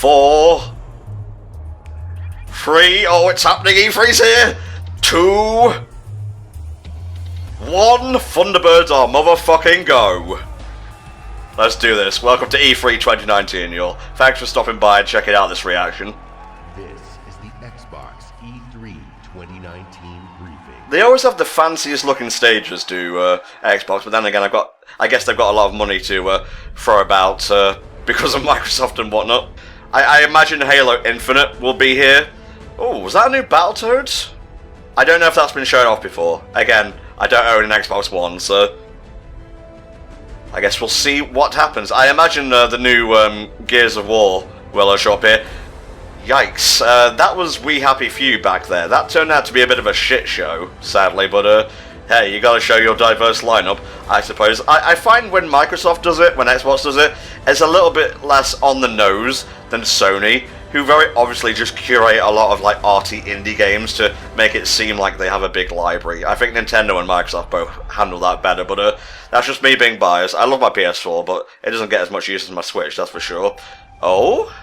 4, 3, oh, it's happening, E3's here, 2, 1, Thunderbirds are motherfucking go. Let's do this. Welcome to E3 2019, y'all. Thanks for stopping by and checking out this reaction. This is the Xbox E3 2019 briefing. They always have the fanciest looking stages, do Xbox, but then again, I guess they've got a lot of money to throw about because of Microsoft and whatnot. I imagine Halo Infinite will be here. Oh, was that a new Battletoads? I don't know if that's been shown off before. Again, I don't own an Xbox One, so I guess we'll see what happens. I imagine the new Gears of War will show up here. Yikes, that was We Happy Few back there. That turned out to be a bit of a shit show, sadly, but hey, you gotta show your diverse lineup, I suppose. I find when Microsoft does it, when Xbox does it, it's a little bit less on the nose than Sony, who very obviously just curate a lot of like arty indie games to make it seem like they have a big library. I think Nintendo and Microsoft both handle that better, but that's just me being biased. I love my PS4, but it doesn't get as much use as my Switch, that's for sure. Oh?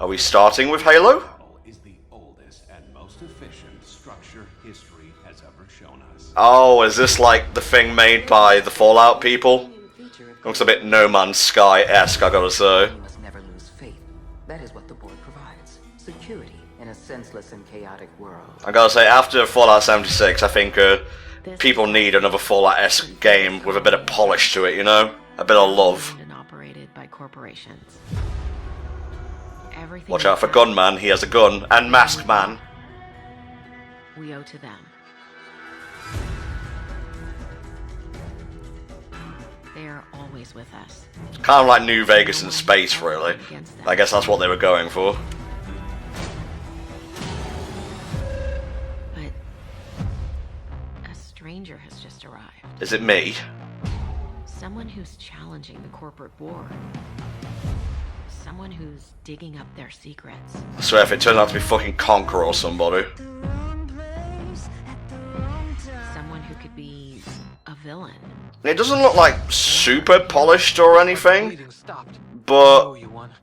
Are we starting with Halo? Is the oldest and most efficient structure history has ever shown us. Oh, is this like the thing made by the Fallout people? Looks a bit No Man's Sky-esque, I gotta say. You must never lose faith. That is what the board provides. Security in a senseless and chaotic world. I gotta say, after Fallout 76, I think people need another Fallout-esque game with a bit of polish to it, you know? A bit of love. And operated by corporations. Everything Watch out for Gunman, he has a gun. And Masked Man. we owe to them. They are always with us. Kind of like New Vegas in space, really. I guess that's what they were going for. But a stranger has just arrived. Is it me? Someone who's challenging the corporate board. Someone who's digging up their secrets. I swear if it turns out to be fucking Conqueror or somebody. Someone who could be a villain. It doesn't look like super polished or anything, but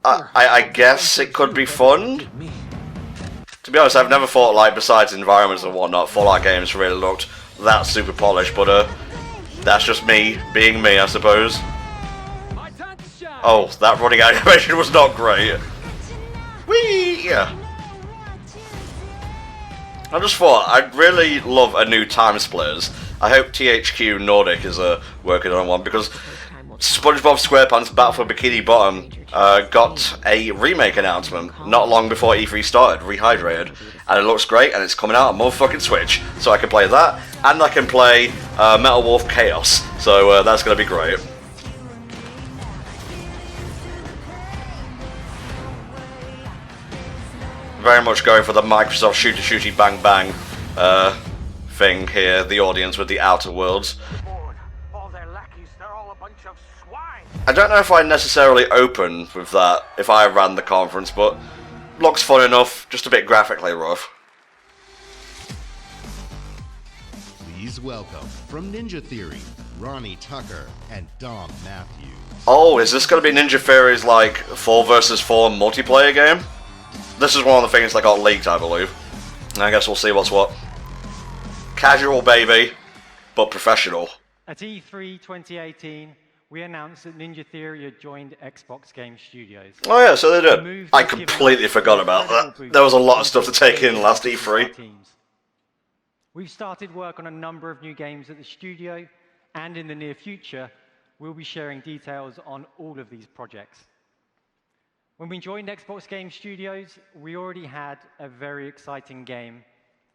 I guess it could be fun. To be honest, I've never thought, like, besides environments and whatnot, Fallout games really looked that super polished, but that's just me being me, I suppose. Oh, that running animation was not great. Whee! Yeah. I just thought, I'd really love a new Time Splitters. I hope THQ Nordic is working on one, because SpongeBob SquarePants Battle for Bikini Bottom got a remake announcement not long before E3 started, Rehydrated, and it looks great, and it's coming out on motherfucking Switch, so I can play that, and I can play Metal Wolf Chaos, so that's going to be great. Very much going for the Microsoft shooty bang bang thing here, the audience with the Outer Worlds. I don't know if I necessarily open with that if I ran the conference, but looks fun enough, just a bit graphically rough. Please welcome, from Ninja Theory, Ronnie Tucker and Dom Matthews. Oh, is this going to be Ninja Theory's like 4 vs 4 multiplayer game? This is one of the things that got leaked, I believe. I guess we'll see what's what. Casual, baby, but professional. At E3 2018, we announced that Ninja Theory had joined Xbox Game Studios. Oh yeah, so they did. I completely forgot about that. There was a lot of stuff to take in last E3. We've started work on a number of new games at the studio, and in the near future, we'll be sharing details on all of these projects. When we joined Xbox Game Studios, we already had a very exciting game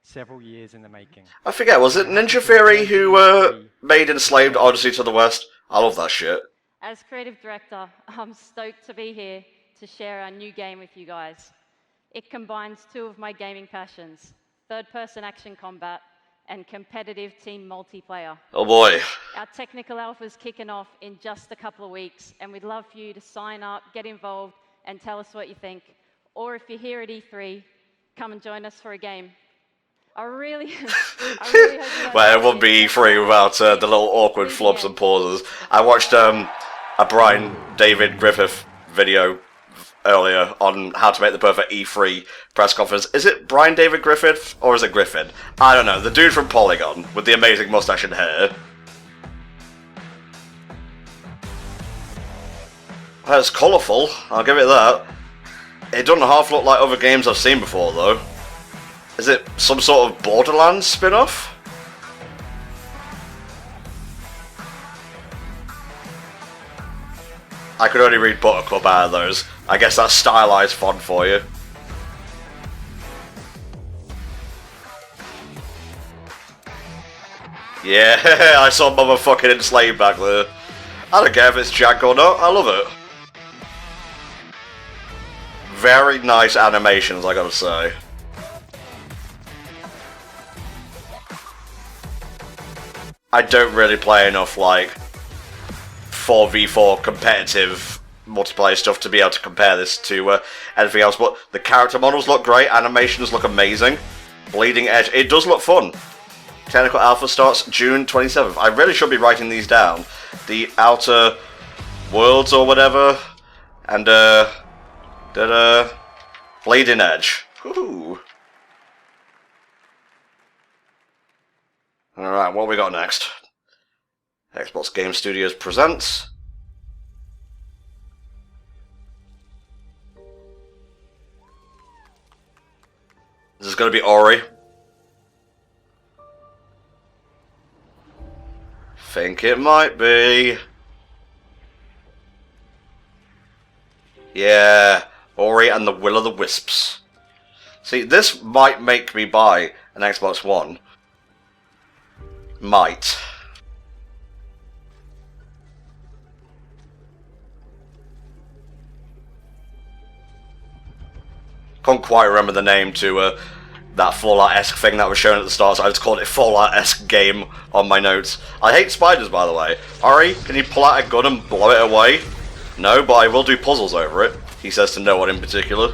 several years in the making. I forget, was it Ninja Theory who made Enslaved Odyssey to the West? I love that shit. As creative director, I'm stoked to be here to share our new game with you guys. It combines two of my gaming passions, third-person action combat and competitive team multiplayer. Oh boy. Our technical alpha's kicking off in just a couple of weeks, and we'd love for you to sign up, get involved, and tell us what you think. Or if you're here at E3, come and join us for a game. I really hope you well, it wouldn't be E3 without the little awkward flops and pauses. I watched a a Brian David Griffith video earlier on how to make the perfect E3 press conference. Is it Brian David Griffith or is it Griffin? I don't know. The dude from Polygon with the amazing mustache and hair. Well, it's colourful, I'll give it that. It doesn't half look like other games I've seen before, though. Is it some sort of Borderlands spin-off? I could only read Buttercup out of those. I guess that's stylized font for you. Yeah, I saw motherfucking Enslaved back there. I don't care if it's jank or not, I love it. Very nice animations, I gotta say. I don't really play enough, like, 4v4 competitive multiplayer stuff to be able to compare this to anything else, but the character models look great, animations look amazing, Bleeding Edge, it does look fun. Technical Alpha starts June 27th. I really should be writing these down. The Outer Worlds or whatever, and Bleeding Edge. Woohoo! Alright, what we got next? Xbox Game Studios presents. This is going to be Ori. Think it might be. Yeah, Ori and the Will o' the Wisps. See, this might make me buy an Xbox One. Might. Can't quite remember the name to that Fallout-esque thing that was shown at the start, so I just called it Fallout-esque game on my notes. I hate spiders, by the way. Ori, can you pull out a gun and blow it away? No, but I will do puzzles over it, he says to no one in particular.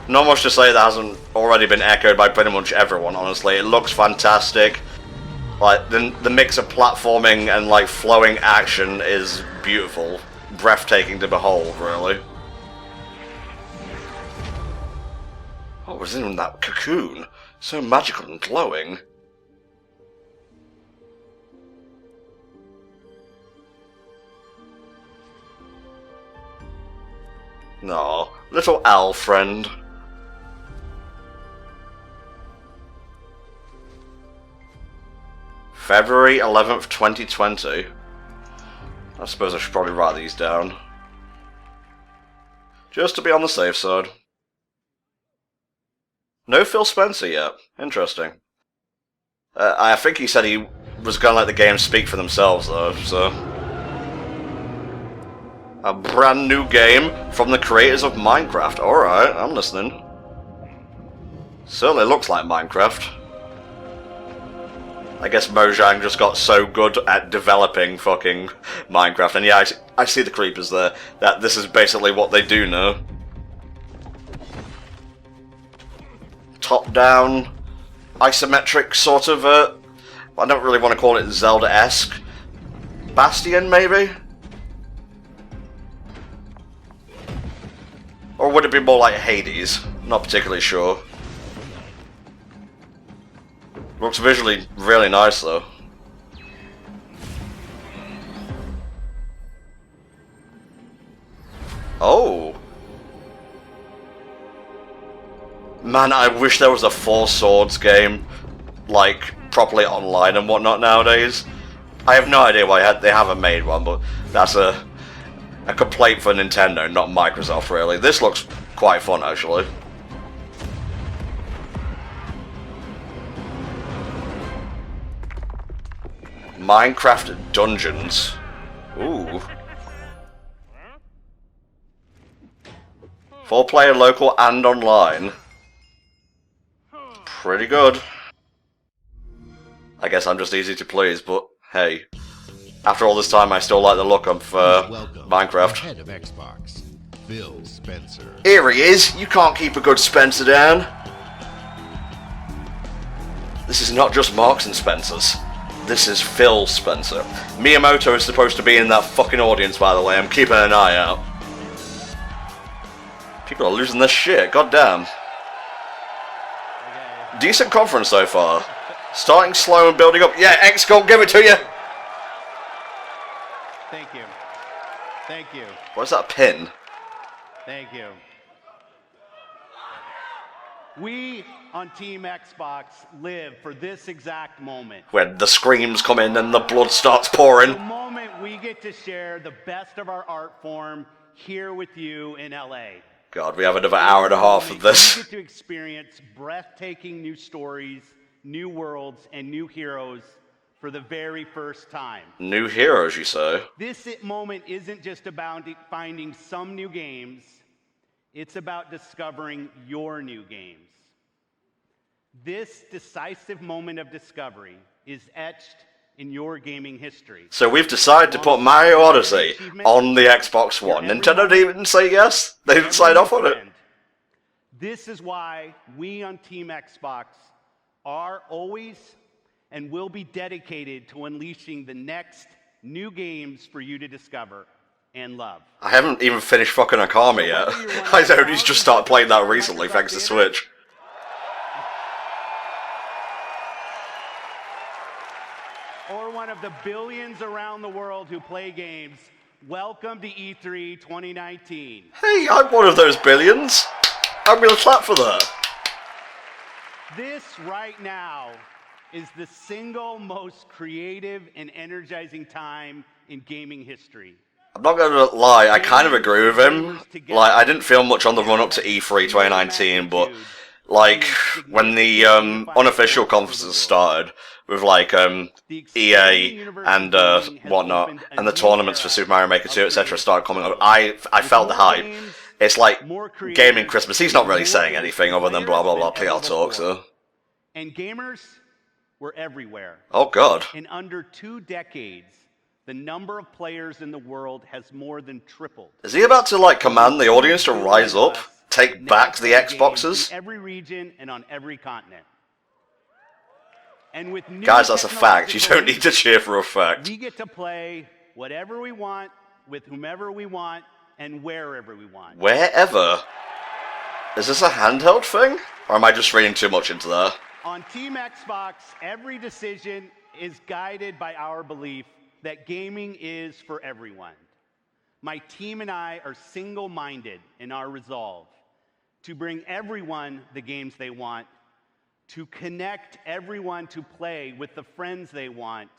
Not much to say that hasn't already been echoed by pretty much everyone, honestly. It looks fantastic. Like, the mix of platforming and, like, flowing action is beautiful. Breathtaking to behold, really. What was in that cocoon? So magical and glowing. Aw, little owl friend. February 11th, 2020. I suppose I should probably write these down. Just to be on the safe side. No Phil Spencer yet. Interesting. I think he said he was going to let the games speak for themselves, though, so... A brand new game from the creators of Minecraft. Alright, I'm listening. Certainly looks like Minecraft. I guess Mojang just got so good at developing fucking Minecraft, and yeah, I see the creepers there, that this is basically what they do now. Top-down, isometric sort of, I don't really want to call it Zelda-esque. Bastion, maybe? Or would it be more like Hades? Not particularly sure. Looks visually really nice, though. Oh! Man, I wish there was a Four Swords game, like, properly online and whatnot nowadays. I have no idea why they haven't made one, but that's a complaint for Nintendo, not Microsoft, really. This looks quite fun, actually. Minecraft Dungeons. Ooh. 4-player local and online. Pretty good. I guess I'm just easy to please, but hey. After all this time, I still like the look of Minecraft. Head of Xbox, Phil Spencer. Here he is. You can't keep a good Spencer down. This is not just Marks and Spencer's. This is Phil Spencer. Miyamoto is supposed to be in that fucking audience, by the way. I'm keeping an eye out. People are losing their shit, goddamn. Decent conference so far. Starting slow and building up. Yeah, X-Gold, give it to you! Thank you. Thank you. What's that pin? Thank you. We on Team Xbox live for this exact moment. When the screams come in and the blood starts pouring. The moment we get to share the best of our art form here with you in LA. God, we have another hour and a half of this. We get to experience breathtaking new stories, new worlds, and new heroes for the very first time. New heroes, you say? This moment isn't just about finding some new games. It's about discovering your new games. This decisive moment of discovery is etched in your gaming history. So we've decided to put Mario Odyssey on the Xbox One. Nintendo didn't even say yes. They didn't sign off on it. This is why we on Team Xbox are always and will be dedicated to unleashing the next new games for you to discover and love. I haven't even finished fucking Akami yet. I only just started playing that recently thanks to Switch. Or one of the billions around the world who play games, welcome to E3 2019. Hey, I'm one of those billions. I'm gonna clap for that. This right now is the single most creative and energizing time in gaming history. I'm not gonna lie, I kind of agree with him. Like, I didn't feel much on the run up to E3 2019, but like when the unofficial conferences started with like EA and whatnot, and the tournaments for Super Mario Maker 2, etc. started coming up, I felt the hype. It's like gaming Christmas. He's not really saying anything other than blah blah blah. Please, I'll talk. So. And gamers were everywhere. Oh God! In under 2 decades, the number of players in the world has more than tripled. Is he about to like command the audience to rise up, take back the Xboxes? In every region and on every continent. And with new guys, that's a fact. You don't need to cheer for a fact. We get to play whatever we want, with whomever we want, and wherever we want. Wherever? Is this a handheld thing? Or am I just reading too much into that? On Team Xbox, every decision is guided by our belief that gaming is for everyone. My team and I are single-minded in our resolve to bring everyone the games they want, to connect everyone to play with the friends they want,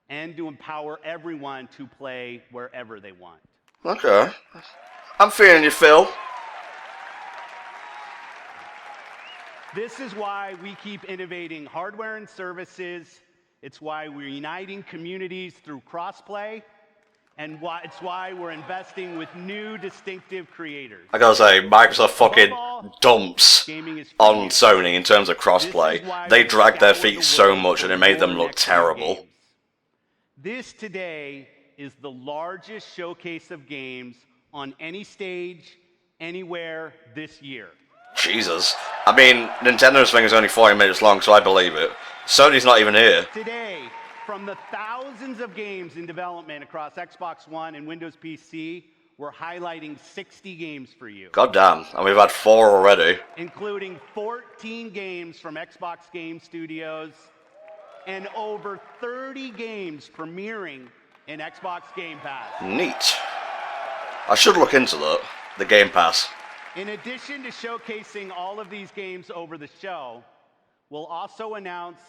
and to empower everyone to play wherever they want. Okay. I'm feeling you, Phil. This is why we keep innovating hardware and services. It's why we're uniting communities through crossplay. And it's why we're investing with new distinctive creators. I gotta say, Microsoft fucking dumps on Sony in terms of crossplay. They dragged their feet so much and it made them look terrible. This today is the largest showcase of games on any stage, anywhere this year. Jesus. I mean, Nintendo's thing is only 40 minutes long, so I believe it. Sony's not even here. Today, from the thousands of games in development across Xbox One and Windows PC, we're highlighting 60 games for you. God damn, and we've had 4 already. Including 14 games from Xbox Game Studios and over 30 games premiering in Xbox Game Pass. Neat. I should look into that, the Game Pass. In addition to showcasing all of these games over the show, we'll also announce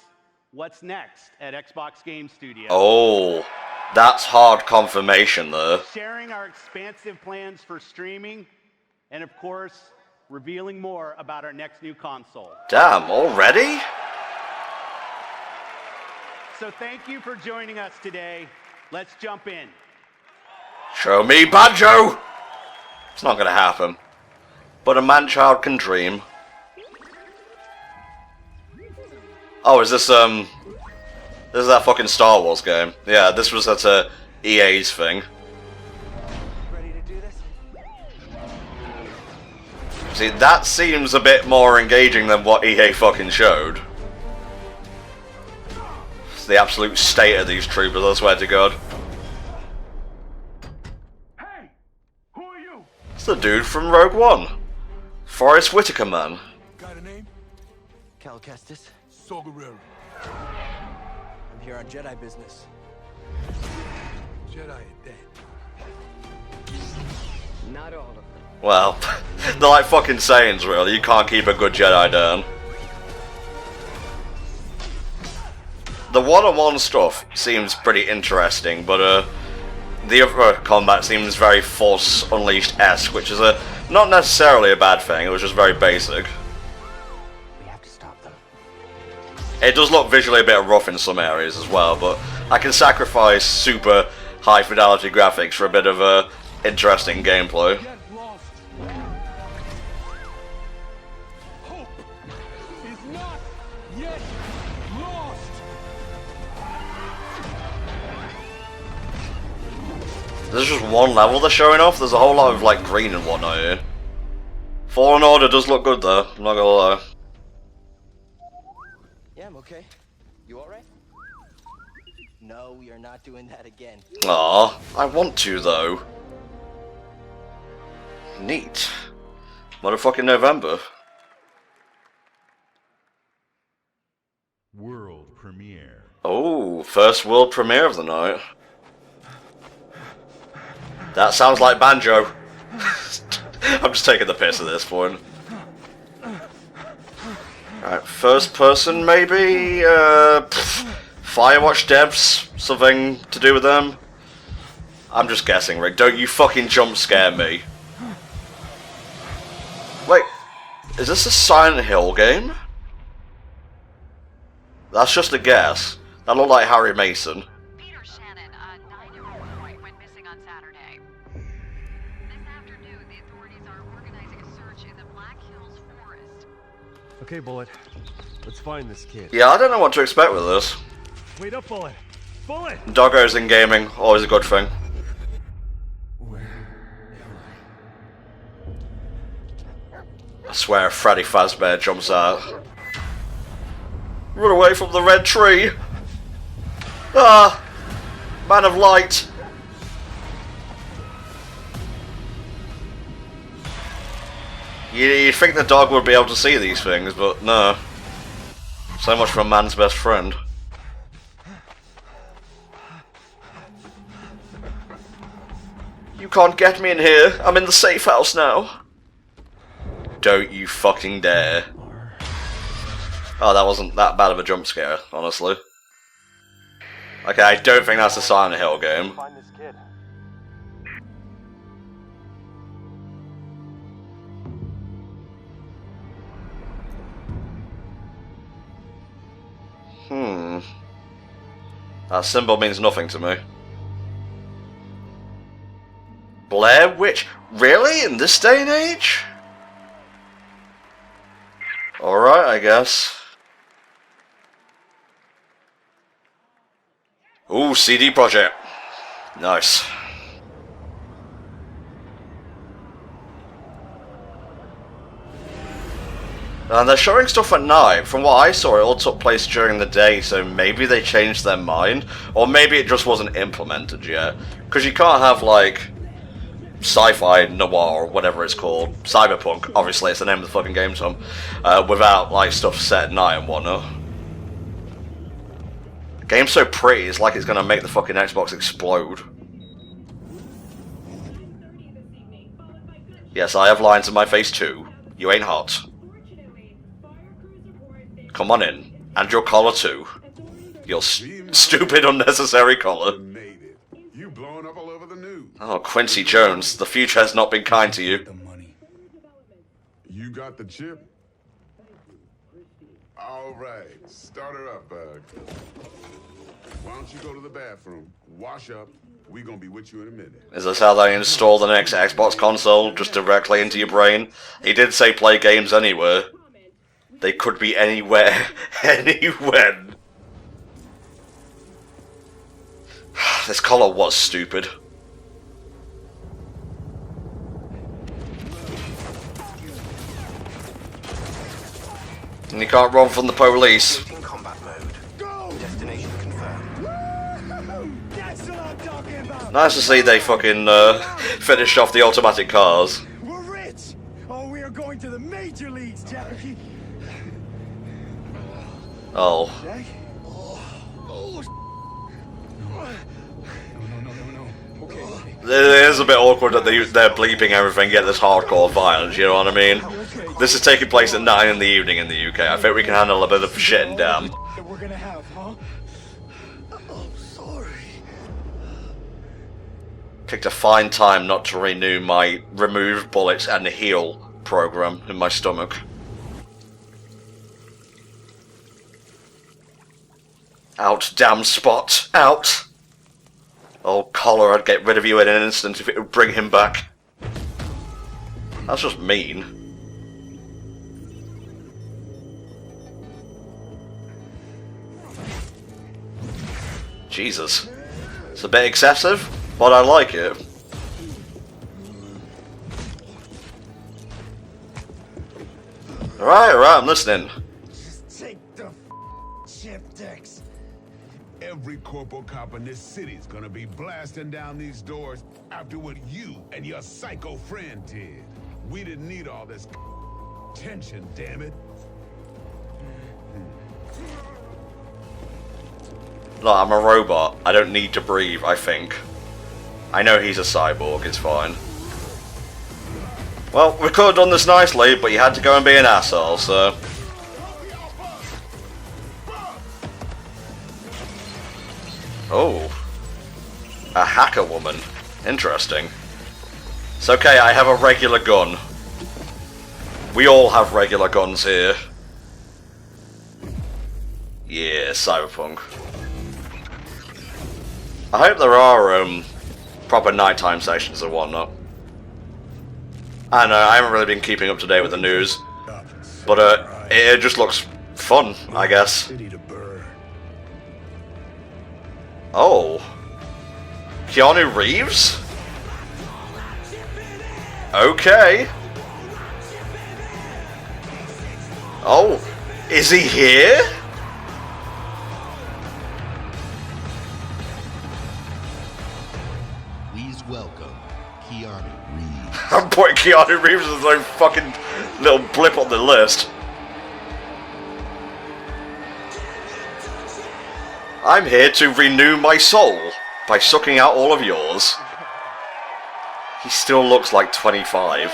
what's next at Xbox Game Studios. Oh, that's hard confirmation there. Sharing our expansive plans for streaming, and of course, revealing more about our next new console. Damn, already? So thank you for joining us today. Let's jump in. Show me Banjo! It's not gonna happen. But a man-child can dream. Oh, is this This is that fucking Star Wars game. Yeah, this was at EA's thing. Ready to do this? See, that seems a bit more engaging than what EA fucking showed. the absolute state of these troopers, I swear to God. Hey! Who are you? It's the dude from Rogue One. Forrest Whitaker, man. Got a name? Cal Kestis. Saw Gerrera. I'm here on Jedi business. Jedi are dead. Not all of them. Well, they're like fucking Saiyans, really. You can't keep a good Jedi down. The one-on-one stuff seems pretty interesting, but the other combat seems very Force Unleashed-esque, which is not necessarily a bad thing. It was just very basic. We have to stop them. It does look visually a bit rough in some areas as well, but I can sacrifice super high-fidelity graphics for a bit of interesting gameplay. Get lost. Hope is not yet lost. There's just one level they're showing off. There's a whole lot of like green and whatnot here. Fallen Order does look good though, I'm not gonna lie. Yeah, I'm okay. You alright? No, we are not doing that again. Aw, I want to though. Neat. Motherfucking November. World premiere. Oh, first world premiere of the night. That sounds like Banjo. I'm just taking the piss at this point. Alright, first person maybe? Firewatch devs? Something to do with them? I'm just guessing, Rick. Don't you fucking jump scare me. Wait, is this a Silent Hill game? That's just a guess. That looked like Harry Mason. Peter Shannon, a 9-year-old boy, went missing on Saturday. This afternoon, the authorities are organizing a search in the Black Hills forest. Okay, Bullet. Let's find this kid. Yeah, I don't know what to expect with this. Wait up, Bullet! Bullet! Doggos in gaming, always a good thing. I swear Freddy Fazbear jumps out. Run away from the red tree! Ah! Man of light! You'd think the dog would be able to see these things, but no. So much for a man's best friend. You can't get me in here. I'm in the safe house now. Don't you fucking dare. Oh, that wasn't that bad of a jump scare, honestly. Okay, I don't think that's a Silent Hill game. Find this kid. That symbol means nothing to me. Blair Witch? Really? In this day and age? Alright, I guess. Ooh, CD Projekt. Nice. And they're showing stuff at night. From what I saw, it all took place during the day, so maybe they changed their mind. Or maybe it just wasn't implemented yet. Because you can't have, like, sci-fi noir, or whatever it's called. Cyberpunk, obviously, it's the name of the fucking game, Tom. Without, like, stuff set at night and whatnot. The game's so pretty, it's like it's gonna make the fucking Xbox explode. Yes, I have lines in my face too. You ain't hot. Come on in. And your collar too. Your stupid, unnecessary collar. You blowing up all over the news. Oh, Quincy Jones, the future has not been kind to you. You got the chip? All right, start her up, Bug. Why don't you go to the bathroom, wash up, we gonna be with you in a minute. Is this how they install the next Xbox console? Just directly into your brain? He did say play games anywhere. They could be anywhere, anywhere. This collar was stupid. And you can't run from the police. In combat mode. Go! Destination confirmed. Nice to see they fucking finished off the automatic cars. We're rich! Oh, we are going to the major leagues, Jackie! Oh. Jack? Oh, no. Okay. It is a bit awkward that they're bleeping everything, get this hardcore violence, you know what I mean? This is taking place at 9 in the evening in the UK. I think we can handle a bit of shit and damn. We're gonna have, huh? Oh, sorry. Picked a fine time not to renew my remove bullets and heal program in my stomach. Out, damn Spot, out! Oh, Collar, I'd get rid of you in an instant if it would bring him back. That's just mean. Jesus. It's a bit excessive, but I like it. Alright, I'm listening. Just take the chip, Dex. Every corporal cop in this city's gonna be blasting down these doors after what you and your psycho friend did. We didn't need all this tension, damn it. Look, I'm a robot. I don't need to breathe, I think. I know he's a cyborg, it's fine. Well, we could have done this nicely, but you had to go and be an asshole, so... Oh. A hacker woman. Interesting. It's okay, I have a regular gun. We all have regular guns here. Yeah, cyberpunk. I hope there are proper nighttime sessions and whatnot. I know, I haven't really been keeping up to date with the news. But it just looks fun, I guess. Oh. Keanu Reeves? Okay. Oh, is he here? Please welcome Keanu Reeves. I'm putting Keanu Reeves as a fucking little blip on the list. I'm here to renew my soul by sucking out all of yours. He still looks like 25.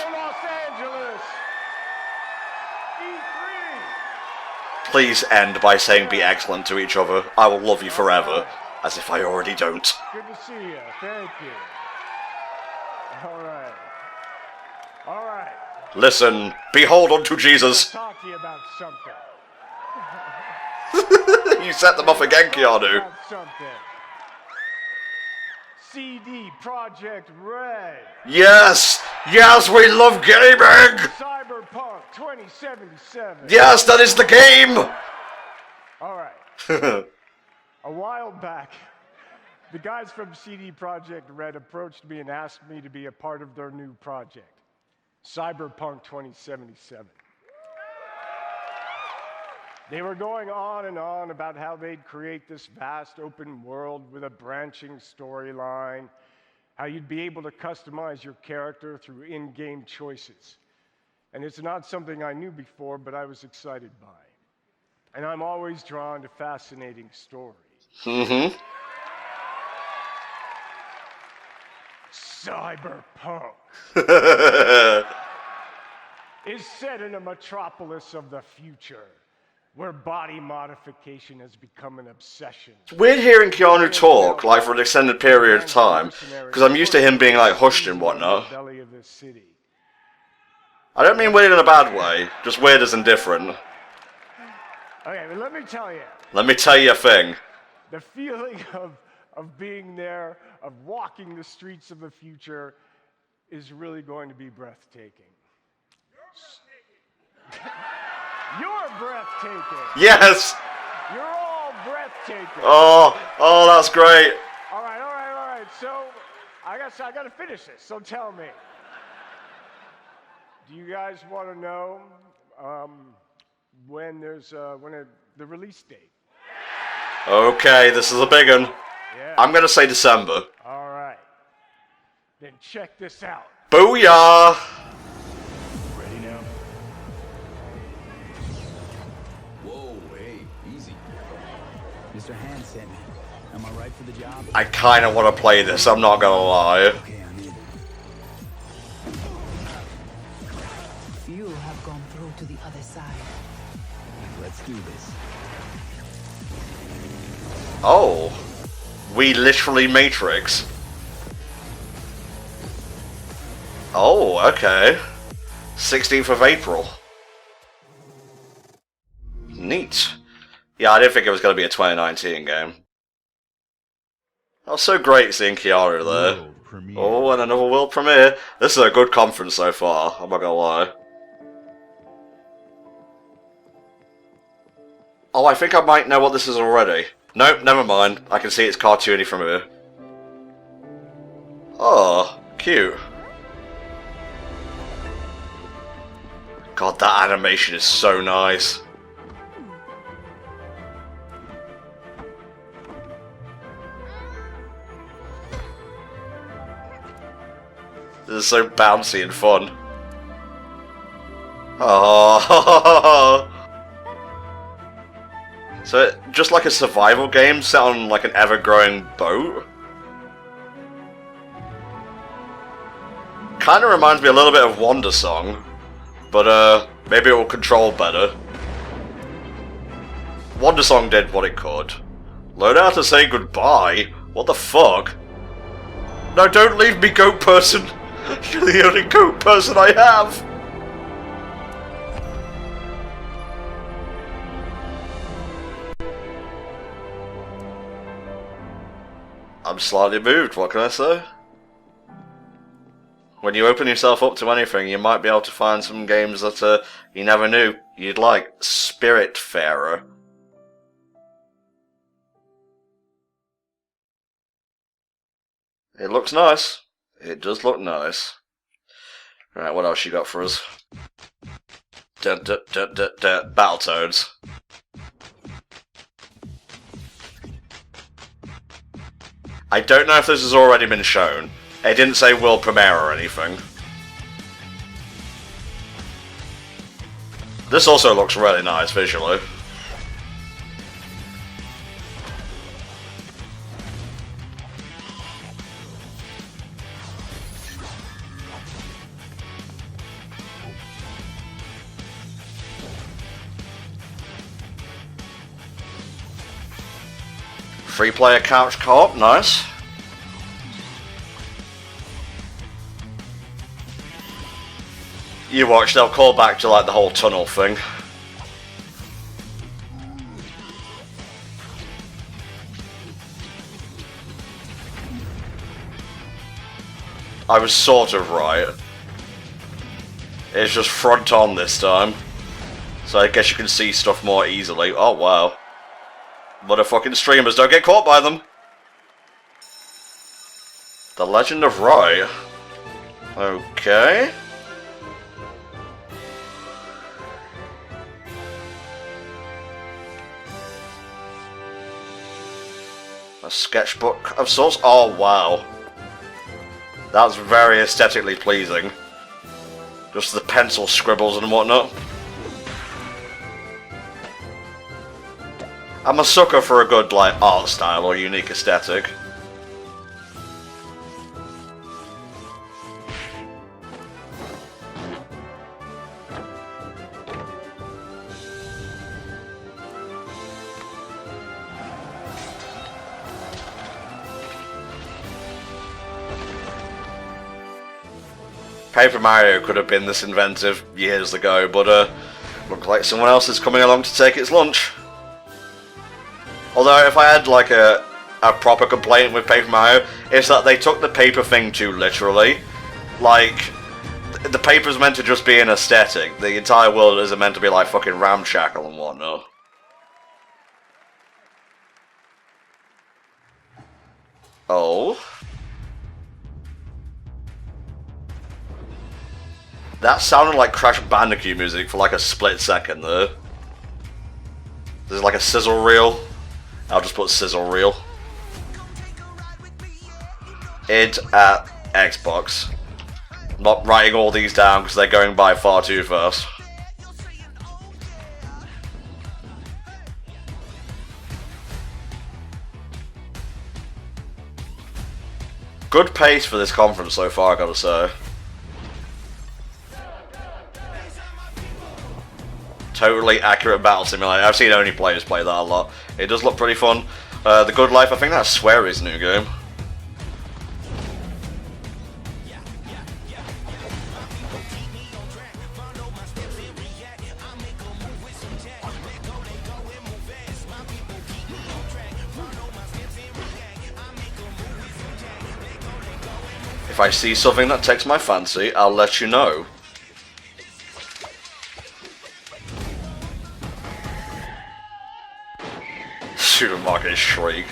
Please end by saying be excellent to each other. I will love you forever. As if I already don't. Good to see you. Thank you. Alright. Alright. Listen, behold unto Jesus. Talk to you about something. You set them off again, Keanu. About something. CD Projekt Red. Yes! Yes, we love gaming! Cyberpunk 2077. Yes, that is the game! Alright. A while back, the guys from CD Projekt Red approached me and asked me to be a part of their new project, Cyberpunk 2077. They were going on and on about how they'd create this vast open world with a branching storyline, how you'd be able to customize your character through in-game choices. And it's not something I knew before, but I was excited by. And I'm always drawn to fascinating stories. Mm-hmm. Cyberpunk is set in a metropolis of the future, where body modification has become an obsession. It's weird hearing Keanu talk, like, for an extended period of time, because I'm used to him being, like, hushed and whatnot. I don't mean weird in a bad way, just weird as in different. Okay, but let me tell you. Let me tell you a thing. The feeling of being there, of walking the streets of the future, is really going to be breathtaking. You're breathtaking. Yes! You're all breathtaking. Oh, that's great. All right. So, I guess I gotta finish this. So tell me, do you guys want to know when the release date? Okay, this is a big one. Yeah. I'm gonna say December. All right. Then check this out. Booyah! Ready now? Whoa, hey, easy. Mr. Hand sent me. Am I right for the job? I kind of want to play this, I'm not gonna lie. Few have gone through to the other side. Let's do this. Oh. We literally Matrix. Oh, okay. 16th of April. Neat. Yeah, I didn't think it was going to be a 2019 game. That was so great seeing Keanu there. Oh, and another world premiere. This is a good conference so far, I'm not gonna lie. Oh, I think I might know what this is already. Nope, never mind. I can see it's cartoony from here. Oh, cute. God, that animation is so nice. This is so bouncy and fun. Oh. So, just like a survival game set on like an ever-growing boat? Kinda reminds me a little bit of Wonder Song, but maybe it will control better. Wonder Song did what it could. Learn how to say goodbye? What the fuck? No, don't leave me, goat person! You're the only goat person I have! I'm slightly moved, what can I say? When you open yourself up to anything, you might be able to find some games that you never knew you'd like. Spiritfarer. It looks nice. It does look nice. Right, what else you got for us? Battletoads. I don't know if this has already been shown. It didn't say world premiere or anything. This also looks really nice visually. Free-player couch co-op, nice. You watch, they'll call back to like the whole tunnel thing. I was sort of right. It's just front on this time. So I guess you can see stuff more easily. Oh wow. Motherfucking streamers, don't get caught by them! The Legend of Roy. Okay. A sketchbook of sorts? Oh wow. That's very aesthetically pleasing. Just the pencil scribbles and whatnot. I'm a sucker for a good, like, art style or unique aesthetic. Paper Mario could have been this inventive years ago, but looks like someone else is coming along to take its lunch. Although, if I had like a proper complaint with Paper Mario, it's that they took the paper thing too literally. Like, the paper's meant to just be an aesthetic. The entire world isn't meant to be like fucking ramshackle and whatnot. Oh. That sounded like Crash Bandicoot music for like a split second there. There's like a sizzle reel. I'll just put sizzle reel. Id at Xbox. I'm not writing all these down because they're going by far too fast. Good pace for this conference so far, I gotta say. Totally accurate battle simulator. I've seen only players play that a lot. It does look pretty fun. The Good Life, I think that's Sweary's new game. If I see something that takes my fancy, I'll let you know. Supermarket shriek.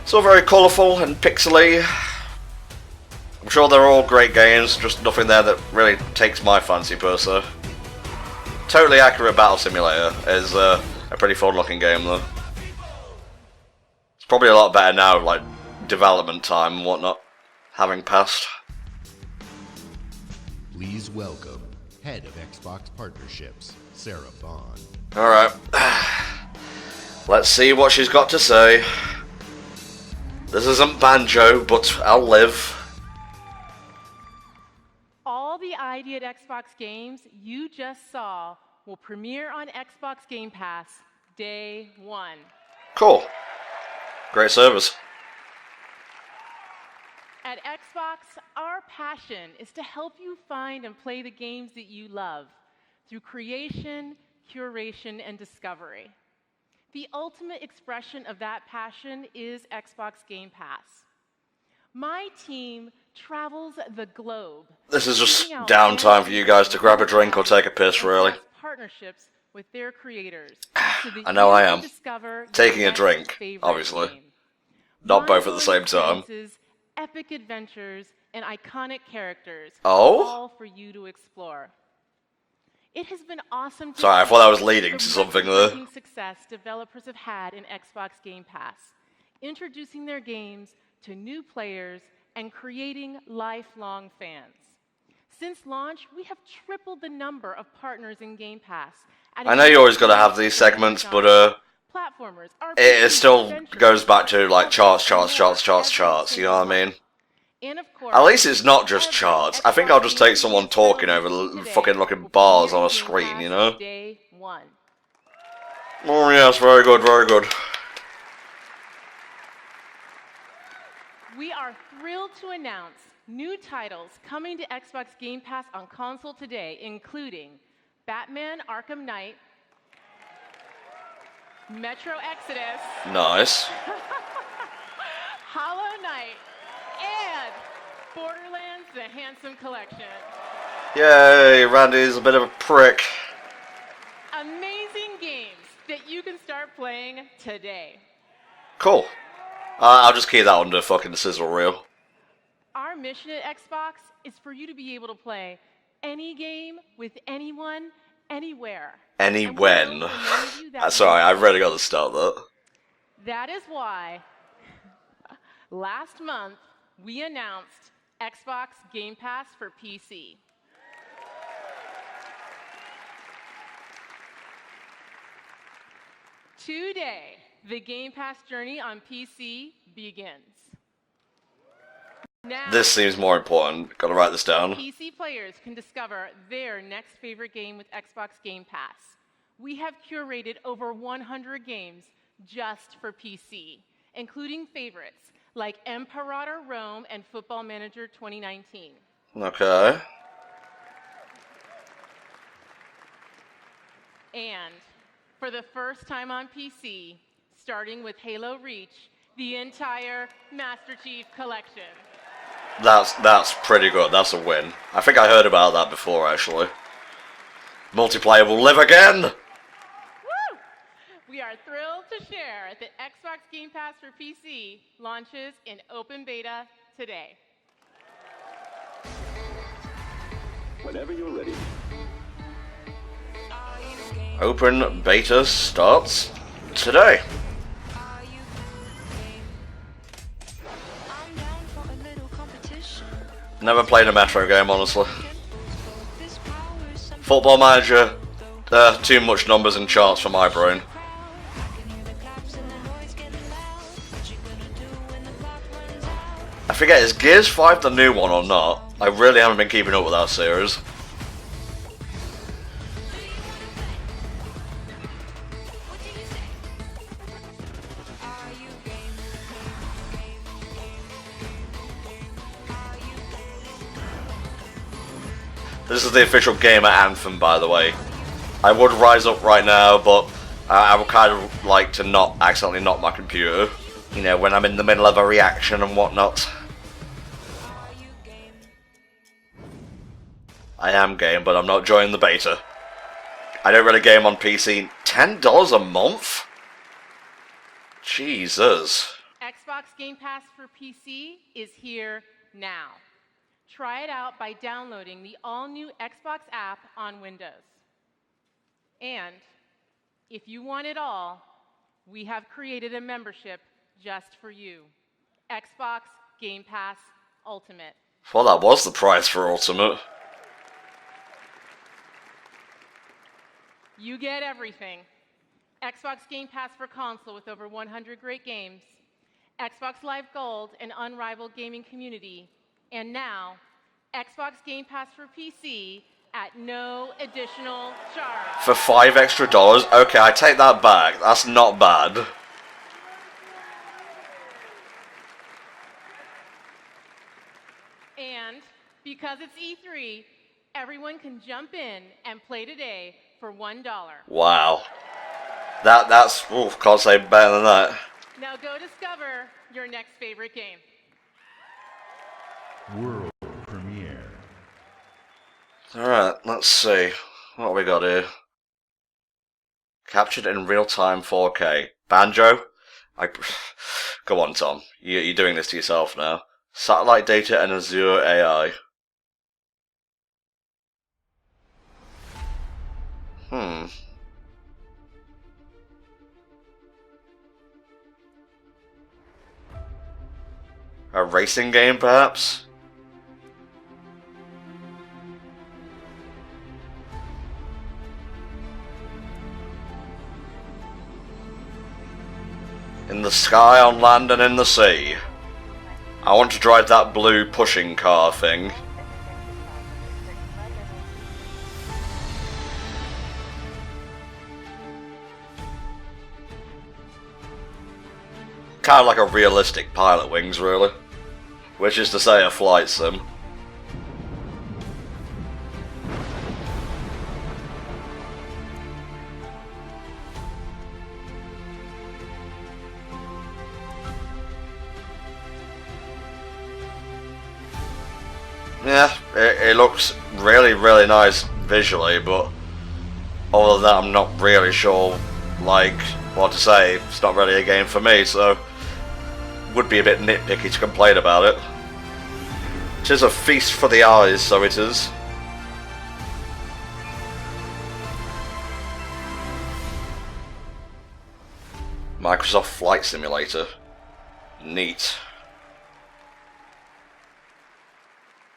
It's all very colourful and pixely. I'm sure they're all great games, just nothing there that really takes my fancy per se. Totally accurate battle simulator is a pretty fun looking game though. It's probably a lot better now, like development time and whatnot having passed. Please welcome Head of Xbox Partnerships, Sarah Bond. Alright. Let's see what she's got to say. This isn't Banjo, but I'll live. All the ID at Xbox games you just saw will premiere on Xbox Game Pass day 1. Cool. Great service. At Xbox, our passion is to help you find and play the games that you love through creation, curation, and discovery. The ultimate expression of that passion is Xbox Game Pass. My team travels the globe. This is just downtime for you guys to grab a drink or take a piss, really. Partnerships with their creators. So I know I am. Taking a drink, obviously. Not both at the same time. Epic adventures, and iconic characters. Oh? All for you to explore. It has been awesome to Sorry, I thought that was leading to something there. Success developers have had in Xbox Game Pass, introducing their games to new players and creating lifelong fans. Since launch, we have tripled the number of partners in Game Pass. I know you always got to have these segments, but it still goes back to like charts, you know what I mean? At least it's not just charts. I think I'll just take someone talking over fucking looking bars on a screen, you know? Oh yes, very good, very good. We are thrilled to announce new titles coming to Xbox Game Pass on console today, including Batman Arkham Knight, Metro Exodus, nice, Hollow Knight, and Borderlands: The Handsome Collection. Yay, Randy's a bit of a prick. Amazing games that you can start playing today. Cool. I'll just keep that under fucking sizzle reel. Our mission at Xbox is for you to be able to play any game with anyone, anywhere. Any when. Sorry, I've really got to start that. That is why last month we announced Xbox Game Pass for PC. Today, the Game Pass journey on PC begins. Now, this seems more important. Gotta write this down. PC players can discover their next favorite game with Xbox Game Pass. We have curated over 100 games just for PC, including favorites like Imperator Rome and Football Manager 2019. Okay. And for the first time on PC, starting with Halo Reach, the entire Master Chief Collection. That's pretty good. That's a win. I think I heard about that before, actually. Multiplayer will live again! Woo! We are thrilled to share that Xbox Game Pass for PC launches in open beta today. Whenever you're ready. Open beta starts today. Never played a Metro game, honestly. Football Manager, too much numbers and charts for my brain. I forget, is Gears 5 the new one or not? I really haven't been keeping up with that series. This is the official gamer anthem, by the way. I would rise up right now, but I would kind of like to not accidentally knock my computer. You know, when I'm in the middle of a reaction and whatnot. I am game, but I'm not joining the beta. I don't really game on PC. $10 a month? Jesus. Xbox Game Pass for PC is here now. Try it out by downloading the all-new Xbox app on Windows. And if you want it all, we have created a membership just for you. Xbox Game Pass Ultimate. Well, that was the price for Ultimate. You get everything. Xbox Game Pass for console with over 100 great games, Xbox Live Gold, an unrivaled gaming community, and now, Xbox Game Pass for PC at no additional charge. For $5 extra? Okay, I take that back. That's not bad. And because it's E3, everyone can jump in and play today for $1. Wow. That's, can't say better than that. Now go discover your next favorite game. World premiere. Alright, let's see. What have we got here? Captured in real-time 4K. Banjo? Go on, Tom. You're doing this to yourself now. Satellite data and Azure AI. A racing game, perhaps? In the sky, on land, and in the sea. I want to drive that blue pushing car thing. Kind of like a realistic Pilot Wings, really. Which is to say, a flight sim. Yeah, it looks really, really nice visually, but other than that, I'm not really sure, like, what to say. It's not really a game for me, so would be a bit nitpicky to complain about it. It is a feast for the eyes, so it is. Microsoft Flight Simulator. Neat.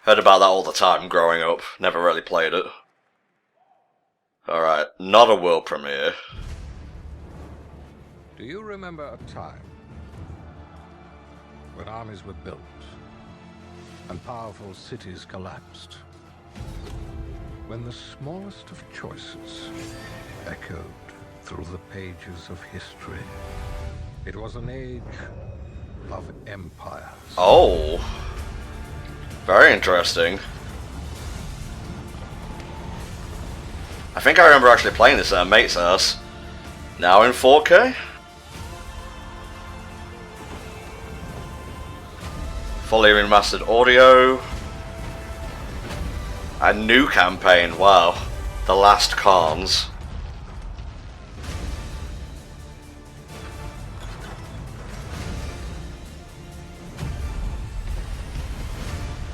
Heard about that all the time growing up. Never really played it. Alright, not a world premiere. Do you remember a time when armies were built and powerful cities collapsed? When the smallest of choices echoed through the pages of history. It was an age of empires. Oh. Very interesting. I think I remember actually playing this at a mate's house. Now in 4K? Fully remastered audio. A new campaign, wow. The Last Khans.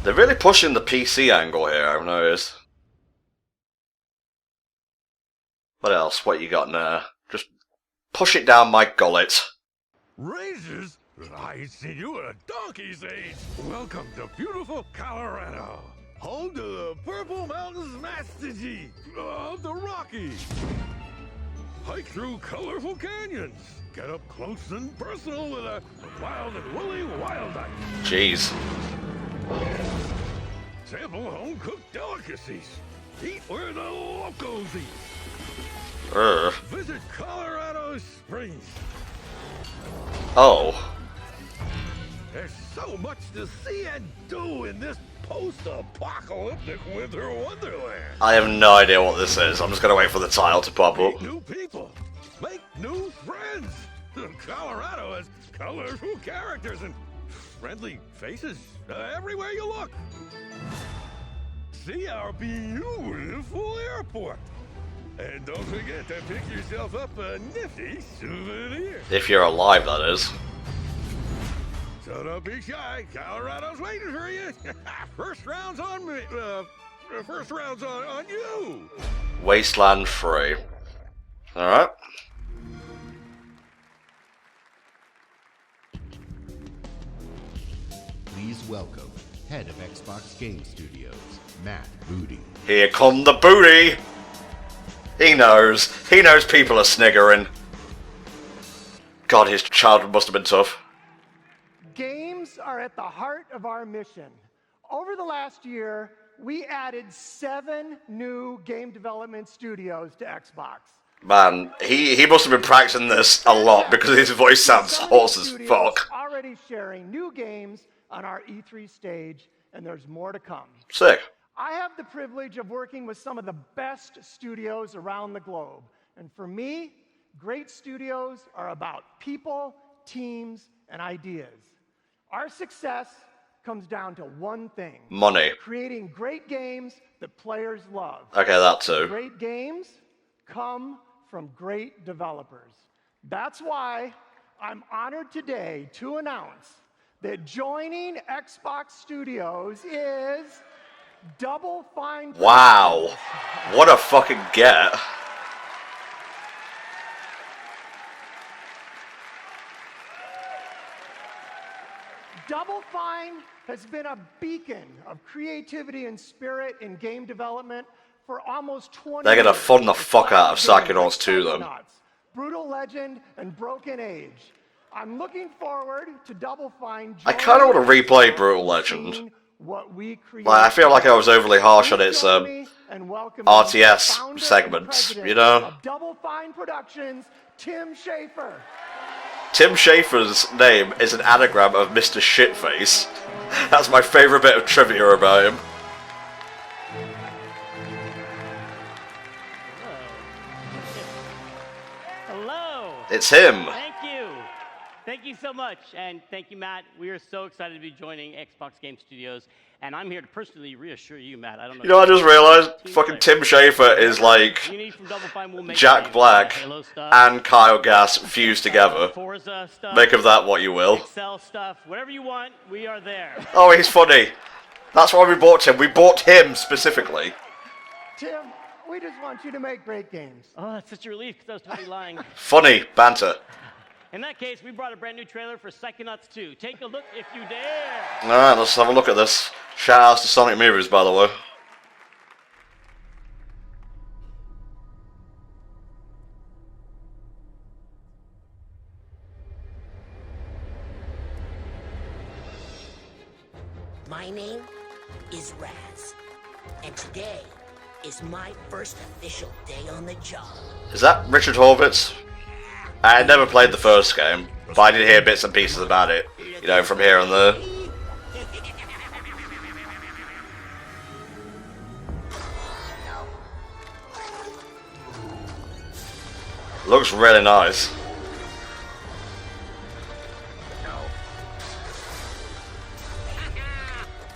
They're really pushing the PC angle here, I've noticed. What else? What you got now? Just push it down my gullet. Razors? I see you at a donkey's age. Welcome to beautiful Colorado. Home to the Purple Mountains Mastigy of the Rockies. Hike through colorful canyons. Get up close and personal with a wild and woolly wildlife. Jeez. Sample home-cooked delicacies. Eat where the locals eat. Visit Colorado Springs. Oh. There's so much to see and do in this post-apocalyptic winter wonderland. I have no idea what this is. I'm just gonna wait for the title to pop up. Meet new people. Make new friends. Colorado has colorful characters and friendly faces everywhere you look. See our beautiful airport. And don't forget to pick yourself up a nifty souvenir. If you're alive, that is. So don't be shy. Colorado's waiting for you. First round's on me. First round's on you. Wasteland 3. Alright. Please welcome head of Xbox Game Studios, Matt Booty. Here come the booty! He knows. He knows people are sniggering. God, his childhood must have been tough. Games are at the heart of our mission. Over the last year, we added 7 new game development studios to Xbox. Man, he must have been practicing this a lot because his voice sounds hoarse as fuck. Already sharing new games on our E3 stage, and there's more to come. Sick. I have the privilege of working with some of the best studios around the globe. And for me, great studios are about people, teams, and ideas. Our success comes down to one thing. Money. Creating great games that players love. Okay, that too. Great games come from great developers. That's why I'm honored today to announce that joining Xbox Studios is Double Fine. Wow. What a fucking get. Double Fine has been a beacon of creativity and spirit in game development for almost 20 They're gonna years. fund the fuck out of Psychonauts 2 then. Brutal Legend and Broken Age. I'm looking forward to Double Fine. I kinda want to replay Brutal Legend. Like, I feel like I was overly harsh on its RTS segments, you know? Double Fine Productions, Tim Schafer. Tim Schafer's name is an anagram of Mr. Shitface. That's my favourite bit of trivia about him. Hello. It's him. Thank you. Thank you so much. And thank you, Matt. We are so excited to be joining Xbox Game Studios. And I'm here to personally reassure you, Matt. I don't know. You know, I just realised fucking Tim Schafer is like Jack Black and Kyle Gass fused together. Make of that what you will. Excel stuff, whatever you want, we are there. Oh, he's funny. That's why we bought him. We bought him specifically. Tim, we just want you to make great games. Oh, that's such a relief because I was totally lying. Funny banter. In that case, we brought a brand new trailer for Psychonauts 2. Take a look if you dare. Alright, let's have a look at this. Shout outs to Sonic Movies, by the way. My name is Raz, and today is my first official day on the job. Is that Richard Horvitz? I had never played the first game, but I did hear bits and pieces about it, you know, from here and there. Looks really nice.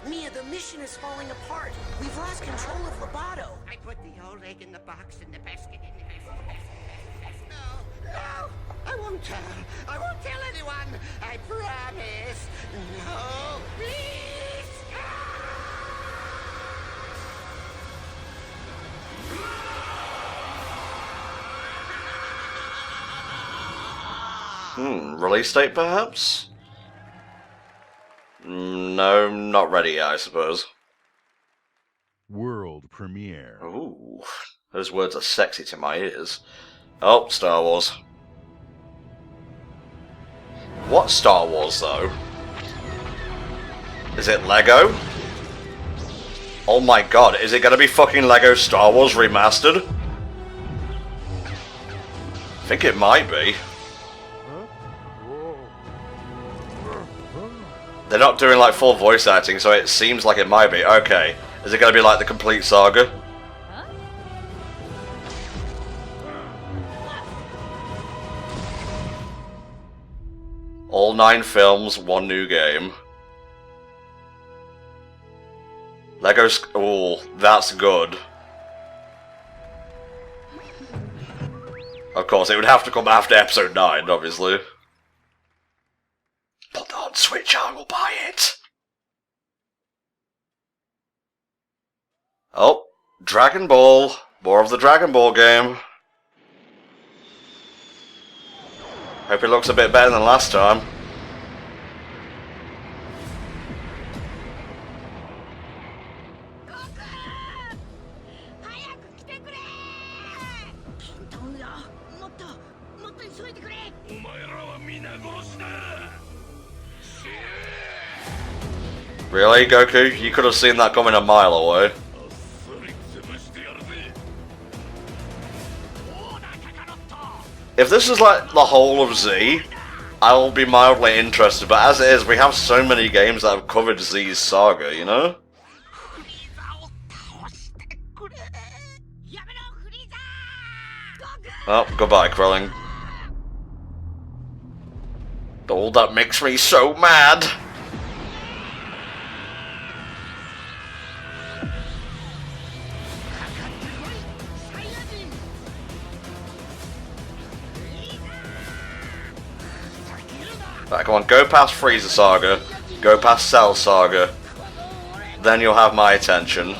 Mia, the mission is falling apart. We've lost control of Lobato. I put the old egg in the box in the basket. No, I won't tell. I won't tell anyone. I promise. No, please. Release date perhaps? No, not ready yet, I suppose. World premiere. Ooh, those words are sexy to my ears. Oh, Star Wars. What Star Wars, though? Is it Lego? Oh my god, is it gonna be fucking Lego Star Wars Remastered? I think it might be. They're not doing like full voice acting, so it seems like it might be. Okay. Is it gonna be like the complete saga? All 9 films, 1 new game. Lego's... Ooh, that's good. Of course, it would have to come after episode 9, obviously. Put on Switch, I will buy it! Oh, Dragon Ball. More of the Dragon Ball game. Hope it looks a bit better than last time. Really, Goku? You could have seen that coming a mile away. If this is like the whole of Z, I will be mildly interested, but as it is, we have so many games that have covered Z's saga, you know? Oh, goodbye, Krillin. Oh, that makes me so mad! Right, come on, go past Frieza Saga, go past Cell Saga, then you'll have my attention.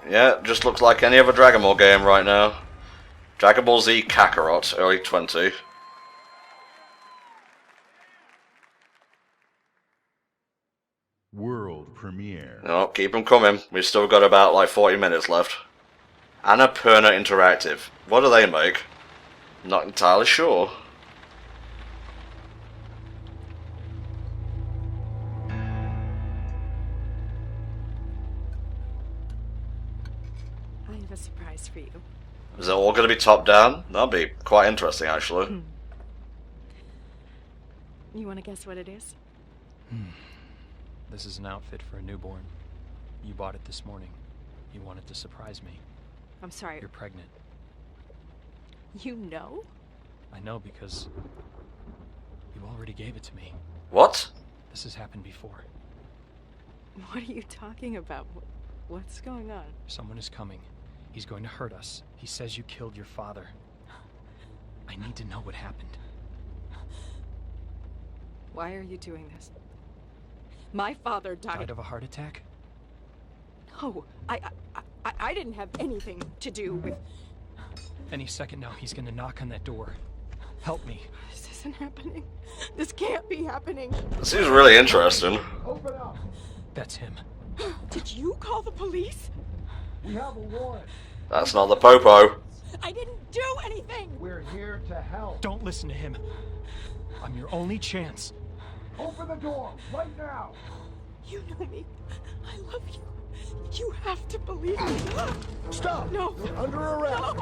Yeah, just looks like any other Dragon Ball game right now. Dragon Ball Z Kakarot, early 20. World premiere. No, keep them coming. We've still got about like 40 minutes left. Annapurna Interactive. What do they make? Not entirely sure. I have a surprise for you. Is it all going to be top down? That'd be quite interesting, actually. You want to guess what it is? This is an outfit for a newborn. You bought it this morning. You wanted to surprise me. I'm sorry. You're pregnant. You know? I know because you already gave it to me. What? This has happened before. What are you talking about? What's going on? Someone is coming. He's going to hurt us. He says you killed your father. I need to know what happened. Why are you doing this? My father died. Died of a heart attack? No, I didn't have anything to do with... Any second now, he's gonna knock on that door. Help me. This isn't happening. This can't be happening. This seems really interesting. Open up. That's him. Did you call the police? We have a warrant. That's not the Popo. I didn't do anything. We're here to help. Don't listen to him. I'm your only chance. Open the door right now. You know me. I love you. You have to believe me. Stop. No. You're under arrest.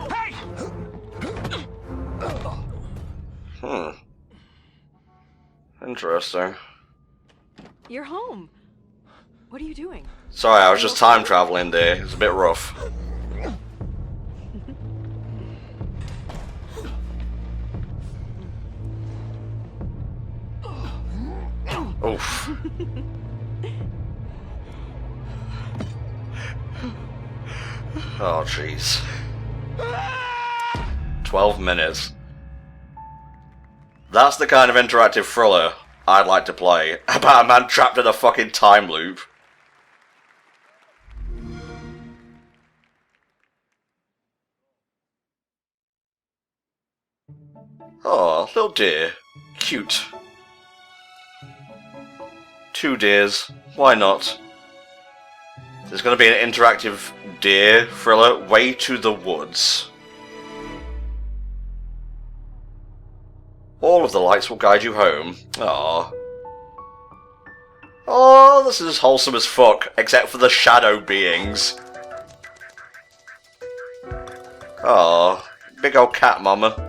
No. Hey! Interesting. You're home. What are you doing? Sorry, I was just time traveling there. It's a bit rough. Oof. Oh, jeez. 12 minutes. That's the kind of interactive thriller I'd like to play. About a man trapped in a fucking time loop. Oh, little deer. Cute. 2 deers. Why not? There's going to be an interactive deer thriller, Way to the Woods. All of the lights will guide you home. Aww. Oh, this is wholesome as fuck, except for the shadow beings. Aww. Big old cat mama.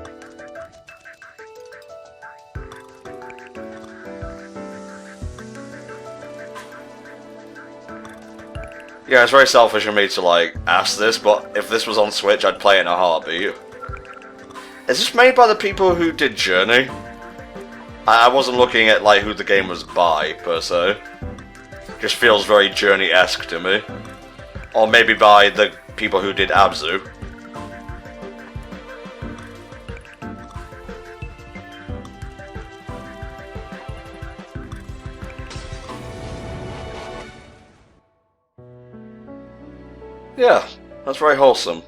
Yeah, it's very selfish of me to, like, ask this, but if this was on Switch, I'd play it in a heartbeat. Is this made by the people who did Journey? I wasn't looking at, like, who the game was by, per se. Just feels very Journey-esque to me. Or maybe by the people who did Abzu. Yeah, that's very wholesome.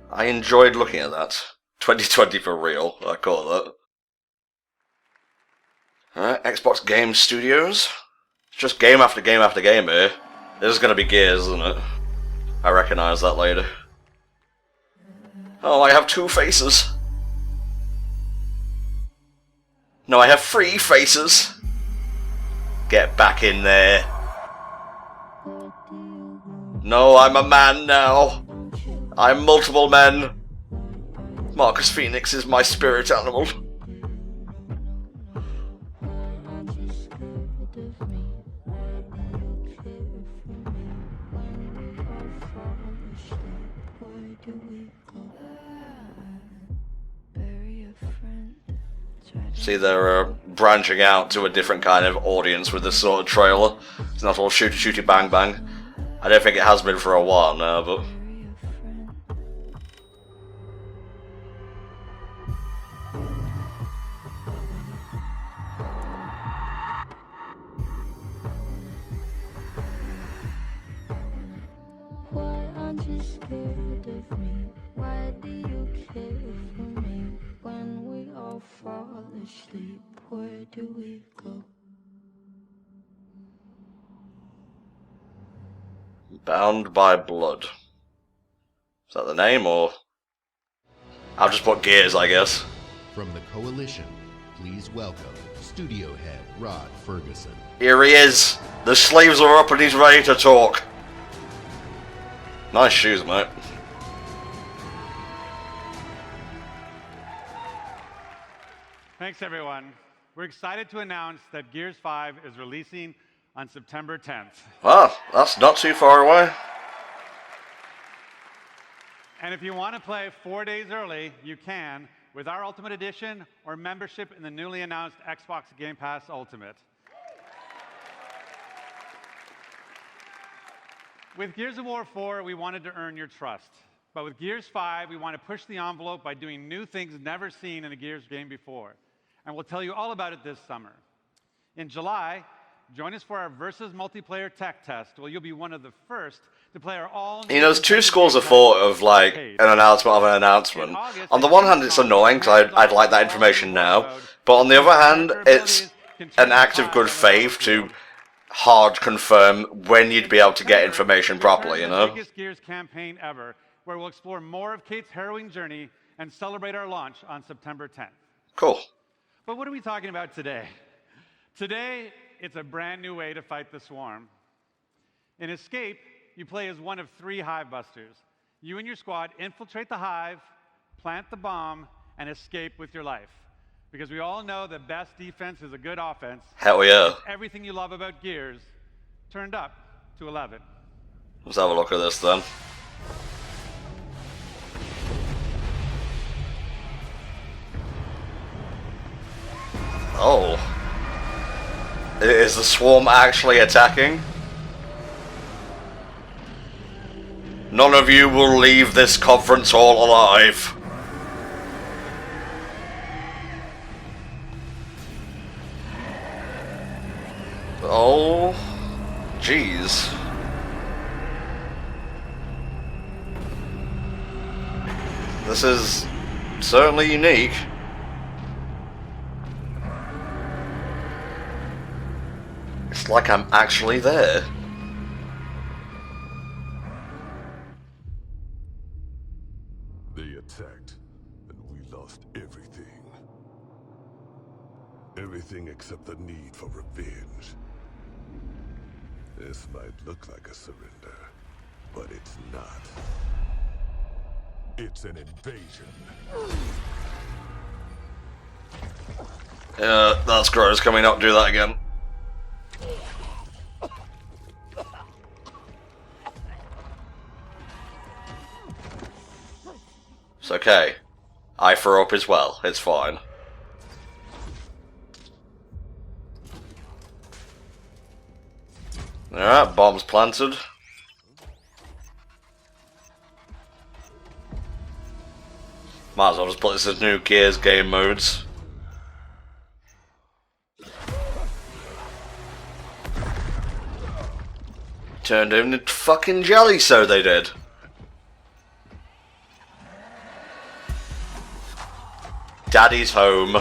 I enjoyed looking at that. 2020 for real, I call that. Alright, Xbox Game Studios. It's just game after game after game here. This is gonna be Gears, isn't it? I recognise that later. Oh, I have 2 faces. No, I have 3 faces. Get back in there. No, I'm a man now. I'm multiple men. Marcus Phoenix is my spirit animal. See, they're branching out to a different kind of audience with this sort of trailer. It's not all shooty shooty bang bang. I don't think it has been for a while now, but... Why aren't you scared of me? Why do you care for me? When we all fall asleep, where do we go? Bound by Blood. Is that the name, or...? I'll just put Gears, I guess. From the Coalition, please welcome Studio Head Rod Ferguson. Here he is! The sleeves are up and he's ready to talk. Nice shoes, mate. Thanks, everyone. We're excited to announce that Gears 5 is releasing on September 10th. Well, that's not too far away. And if you want to play 4 days early, you can with our Ultimate Edition or membership in the newly announced Xbox Game Pass Ultimate. With Gears of War 4, we wanted to earn your trust. But with Gears 5, we want to push the envelope by doing new things never seen in a Gears game before. And we'll tell you all about it this summer. In July, join us for our Versus multiplayer tech test, where you'll be one of the first to play our all-new... You know, there's 2 schools of thought of, like, an announcement of an announcement. On the one hand, it's annoying, because I'd like that information now. But on the other hand, it's an act of good faith to hard confirm when you'd be able to get information properly, you know? The biggest Gears campaign ever, where we'll explore more of Kate's harrowing journey and celebrate our launch on September 10th. Cool. But what are we talking about today? Today, it's a brand new way to fight the swarm. In Escape, you play as one of 3 hive busters. You and your squad infiltrate the hive, plant the bomb, and escape with your life. Because we all know the best defense is a good offense. Hell yeah. Everything you love about Gears turned up to 11. Let's have a look at this then. Oh. Is the swarm actually attacking? None of you will leave this conference hall alive. Oh, jeez. certainly unique. It's like I'm actually there. They attacked, and we lost everything. Everything except the need for revenge. This might look like a surrender, but it's not. It's an invasion. That's gross. Can we not do that again? It's okay. I throw up as well. It's fine. Alright, bombs planted. Might as well just put this as new Gears game modes. Turned him into fucking jelly, so they did. Daddy's home.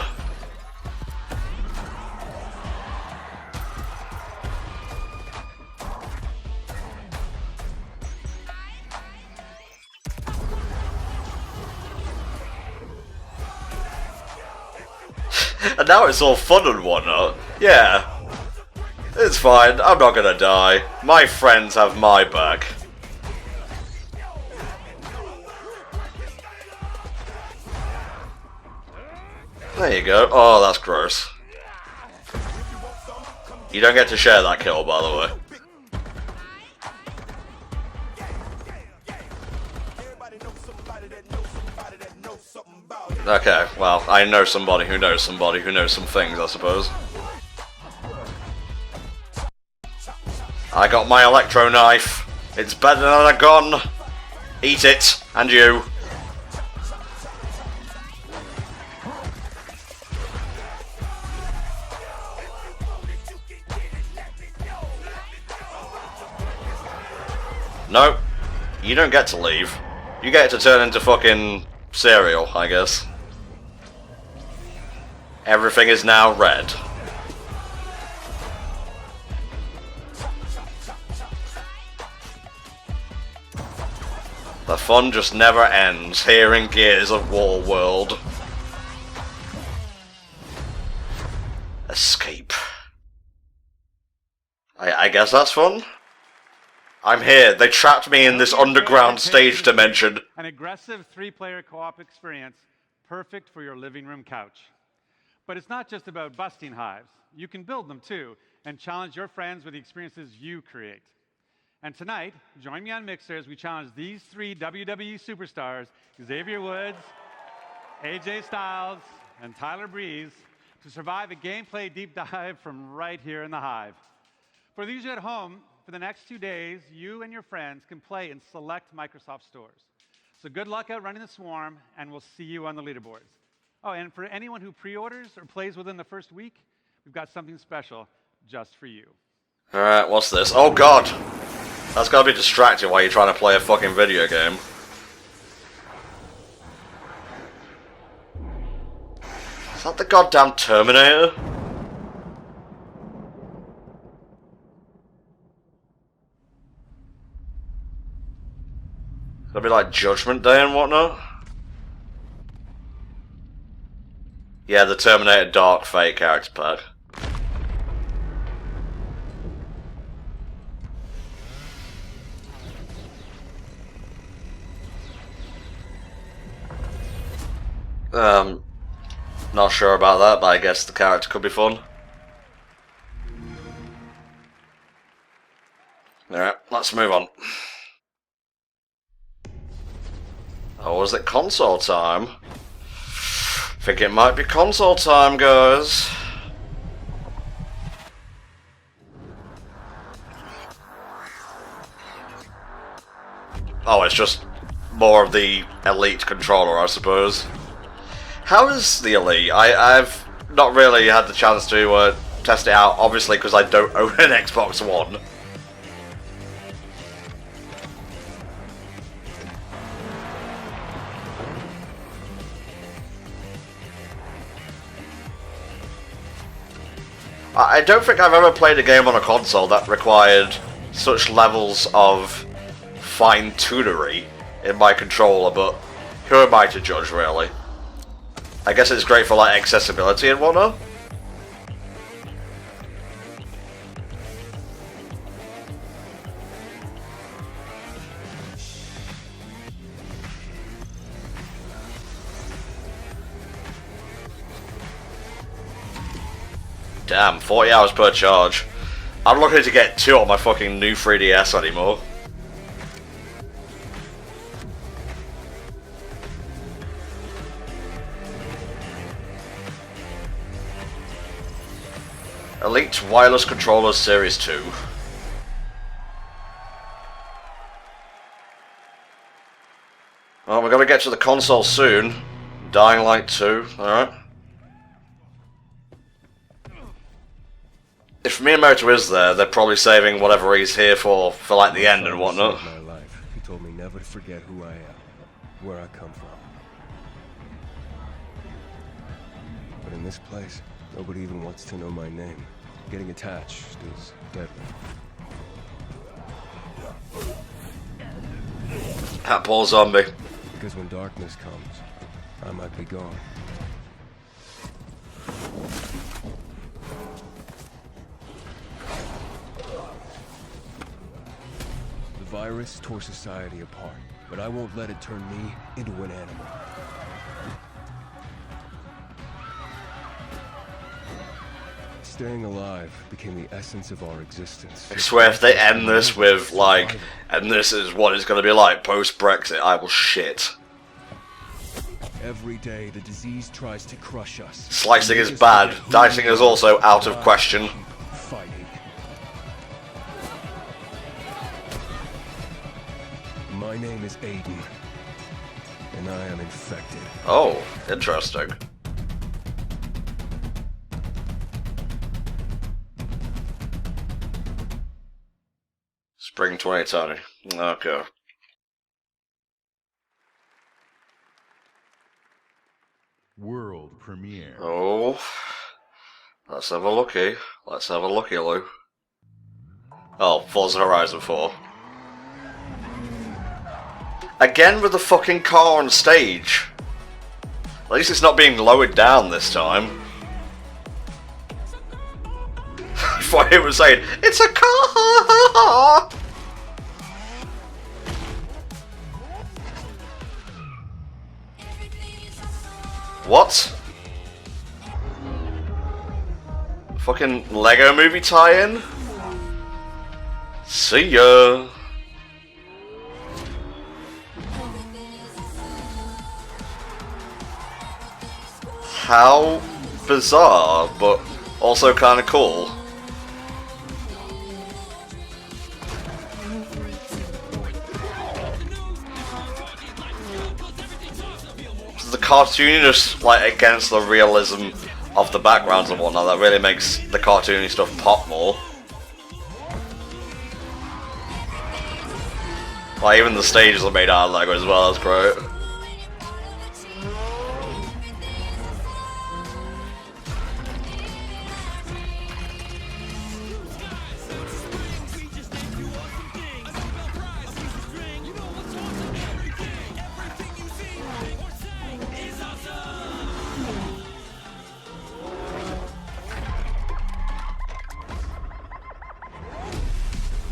And now it's all fun and whatnot. Yeah. It's fine, I'm not gonna die. My friends have my back. There you go. Oh, that's gross. You don't get to share that kill, by the way. Okay, well, I know somebody who knows somebody who knows some things, I suppose. I got my electro knife. It's better than a gun. Eat it, and you. No, you don't get to leave. You get to turn into fucking cereal, I guess. Everything is now red. The fun just never ends here in Gears of War World. Escape. I guess that's fun. I'm here. They trapped me in this underground stage dimension. An aggressive 3-player co-op experience, perfect for your living room couch. But it's not just about busting hives. You can build them too, and challenge your friends with the experiences you create. And tonight, join me on Mixer as we challenge these 3 WWE superstars, Xavier Woods, AJ Styles, and Tyler Breeze, to survive a gameplay deep dive from right here in the Hive. For these at home, for the next 2 days, you and your friends can play in select Microsoft stores. So good luck out running the swarm, and we'll see you on the leaderboards. Oh, and for anyone who pre-orders or plays within the first week, we've got something special just for you. Alright, what's this? Oh god! That's gotta be distracting while you're trying to play a fucking video game. Is that the goddamn Terminator? It'll be like Judgment Day and whatnot. Yeah, the Terminator Dark Fate character pack. Not sure about that, but I guess the character could be fun. Alright, let's move on. Oh, is it console time? Think it might be console time, guys. Oh, it's just more of the Elite controller, I suppose. How is the Elite? I've not really had the chance to test it out, obviously because I don't own an Xbox One. I don't think I've ever played a game on a console that required such levels of fine-tunery in my controller, but who am I to judge, really? I guess it's great for, like, accessibility and whatnot. Damn, 40 hours per charge. I'm looking to get 2 on my fucking new 3DS anymore. Elite Wireless Controllers Series 2. Well, we're gonna get to the console soon. Dying Light 2, alright. If Miyamoto is there, they're probably saving whatever he's here for like the end and whatnot. My life. He told me never to forget who I am, where I come from. But in this place, nobody even wants to know my name. Getting attached is deadly. That poor zombie. Because when darkness comes, I might be gone. The virus tore society apart, but I won't let it turn me into an animal. Staying alive became the essence of our existence. I swear if they end this with, like, and this is what it's going to be like post-Brexit, I will shit. Every day the disease tries to crush us. Slicing is bad, dicing is also out of question. Fighting. My name is Aiden, and I am infected. Oh, interesting. Spring 2020. Okay. World premiere. Oh. Let's have a looky. Let's have a looky, Lou. Oh, Forza Horizon 4. Again with the fucking car on stage. At least it's not being lowered down this time. I thought it was saying, it's a car! What? Fucking Lego movie tie-in? See ya! How bizarre, but also kinda cool. The cartooniness, like, against the realism of the backgrounds and whatnot, that really makes the cartoony stuff pop more. Like, even the stages are made out of Lego as well, that's great.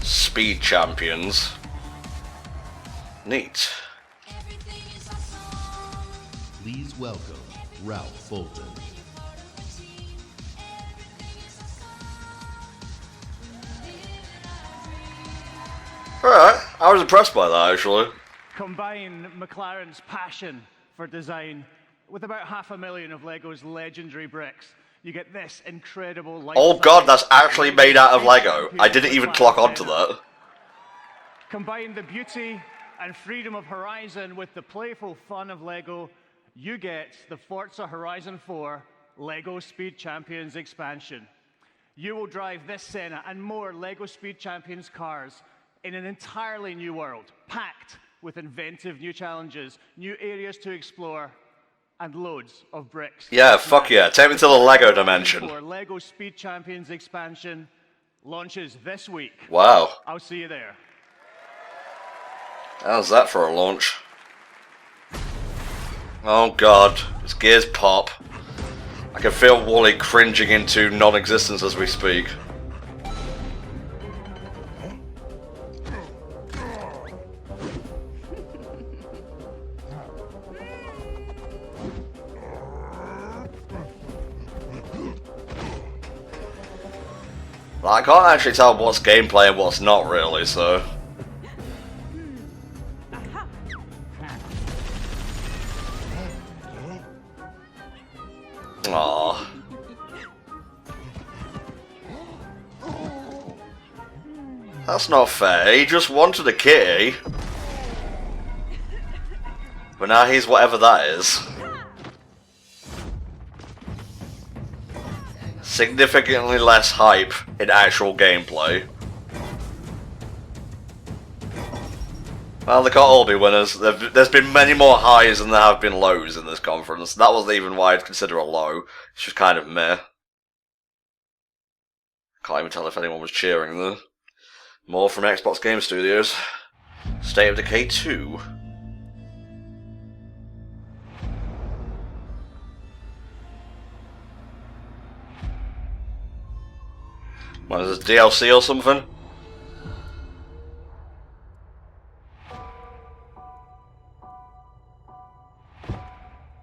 Speed champions. Neat. Please welcome Ralph Fulton. Alright, I was impressed by that actually. Combine McLaren's passion for design with about 500,000 of Lego's legendary bricks. You get this incredible life. Oh god, that's actually made out of Lego. I didn't even clock onto that. Combine the beauty and freedom of Horizon with the playful fun of Lego, you get the Forza Horizon 4 Lego Speed Champions expansion. You will drive this Senna and more Lego Speed Champions cars in an entirely new world, packed with inventive new challenges, new areas to explore, and loads of bricks. Yeah, fuck yeah. Take me to the Lego dimension. For Lego Speed Champions expansion launches this week. Wow. I'll see you there. How's that for a launch? Oh god, his gears pop. I can feel Wally cringing into non-existence as we speak. Well, I can't actually tell what's gameplay and what's not really, so... Aww. That's not fair, he just wanted a kitty. But now he's whatever that is. Significantly less hype in actual gameplay. Well, they can't all be winners. There's been many more highs than there have been lows in this conference. That wasn't even why I'd consider a low. It's just kind of meh. Can't even tell if anyone was cheering there. More from Xbox Game Studios. State of Decay 2. What is this, DLC or something?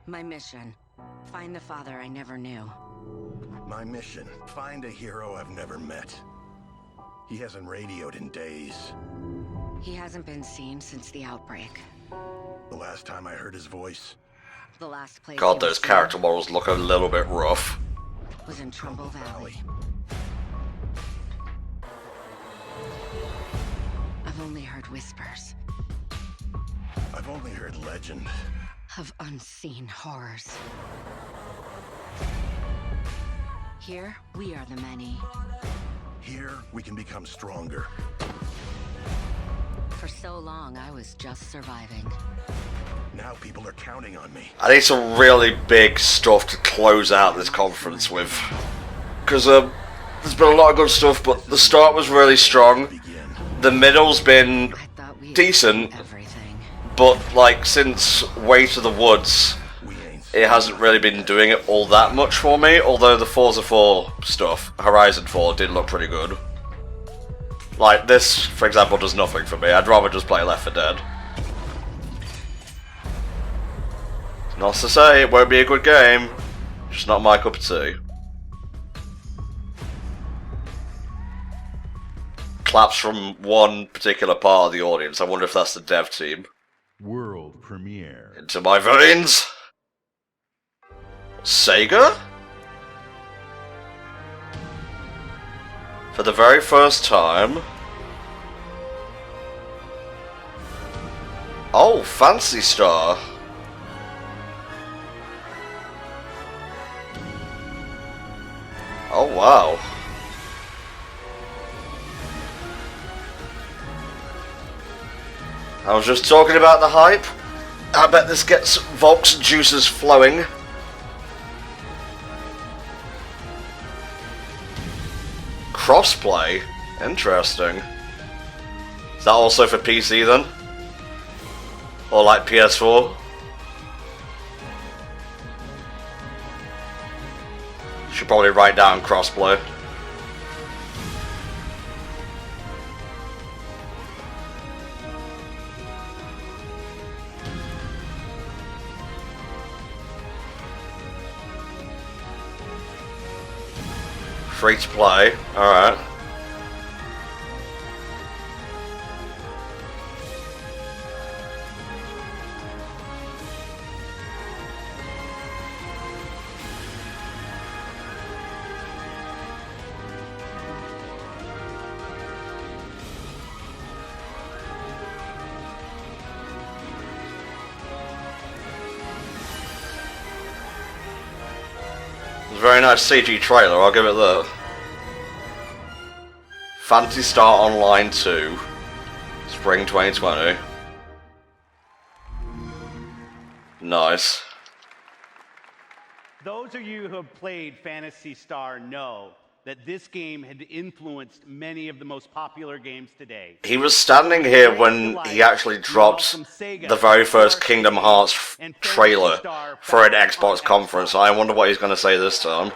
My mission. Find the father I never knew. My mission. Find a hero I've never met. He hasn't radioed in days. He hasn't been seen since the outbreak. The last time I heard his voice. The last place God, he those was character models look a little bit rough. was in Trumbull Valley. I've only heard whispers I've only heard legend. of unseen horrors. Here, we are the many. Here, we can become stronger. For so long, I was just surviving. Now people are counting on me. I need some really big stuff to close out this conference with. Because there's been a lot of good stuff, but the start was really strong. The middle's been decent, but like since Way to the Woods, it hasn't really been doing it all that much for me, although the Forza 4 stuff, Horizon 4, did look pretty good. Like, this, for example, does nothing for me. I'd rather just play Left 4 Dead. Not to say it won't be a good game, just not my cup of tea. Claps from one particular part of the audience. I wonder if that's the dev team. World premiere. Into my veins! Sega? For the very first time. Oh, Fancy Star. Oh, wow. I was just talking about the hype. I bet this gets Volk's juices flowing. Crossplay? Interesting. Is that also for PC then? Or like PS4? Should probably write down crossplay. Free to play, alright. It's a very nice CG trailer, I'll give it that. Phantasy Star Online 2, Spring 2020. Nice. Those of you who have played Phantasy Star know that this game had influenced many of the most popular games today. He was standing here when he actually dropped the very first Kingdom Hearts trailer for an Xbox conference. I wonder what he's going to say this time.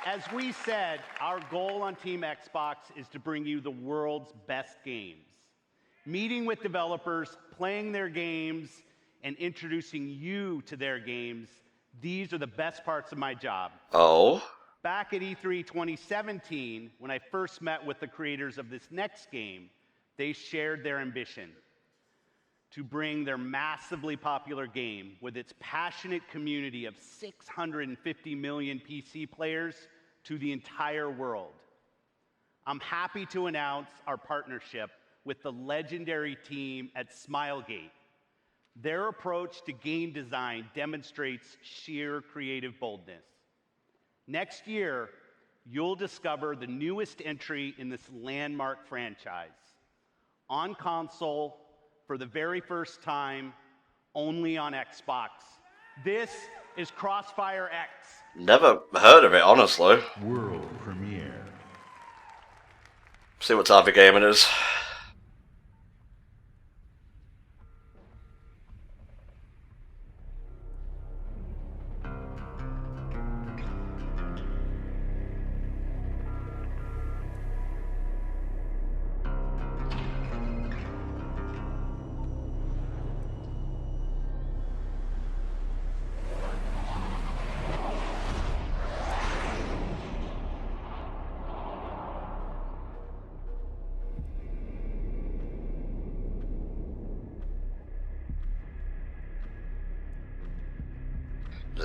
As we said, our goal on Team Xbox is to bring you the world's best games. Meeting with developers, playing their games, and introducing you to their games, these are the best parts of my job. Oh? Back at E3 2017, when I first met with the creators of this next game, they shared their ambition to bring their massively popular game with its passionate community of 650 million PC players to the entire world. I'm happy to announce our partnership with the legendary team at Smilegate. Their approach to game design demonstrates sheer creative boldness. Next year, you'll discover the newest entry in this landmark franchise. On console, for the very first time, only on Xbox. This is Crossfire X. Never heard of it, honestly. World premiere. See what type of game it is.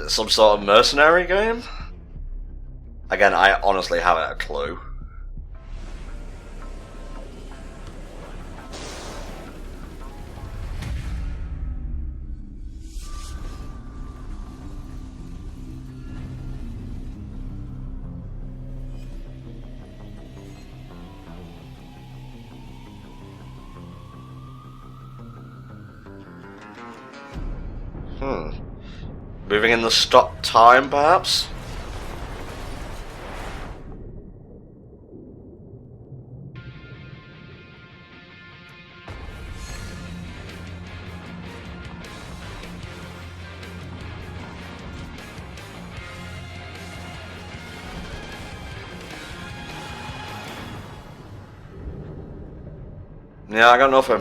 Some sort of mercenary game? Again, I honestly haven't a clue. Moving in the stop time, perhaps? Yeah, I got nothing.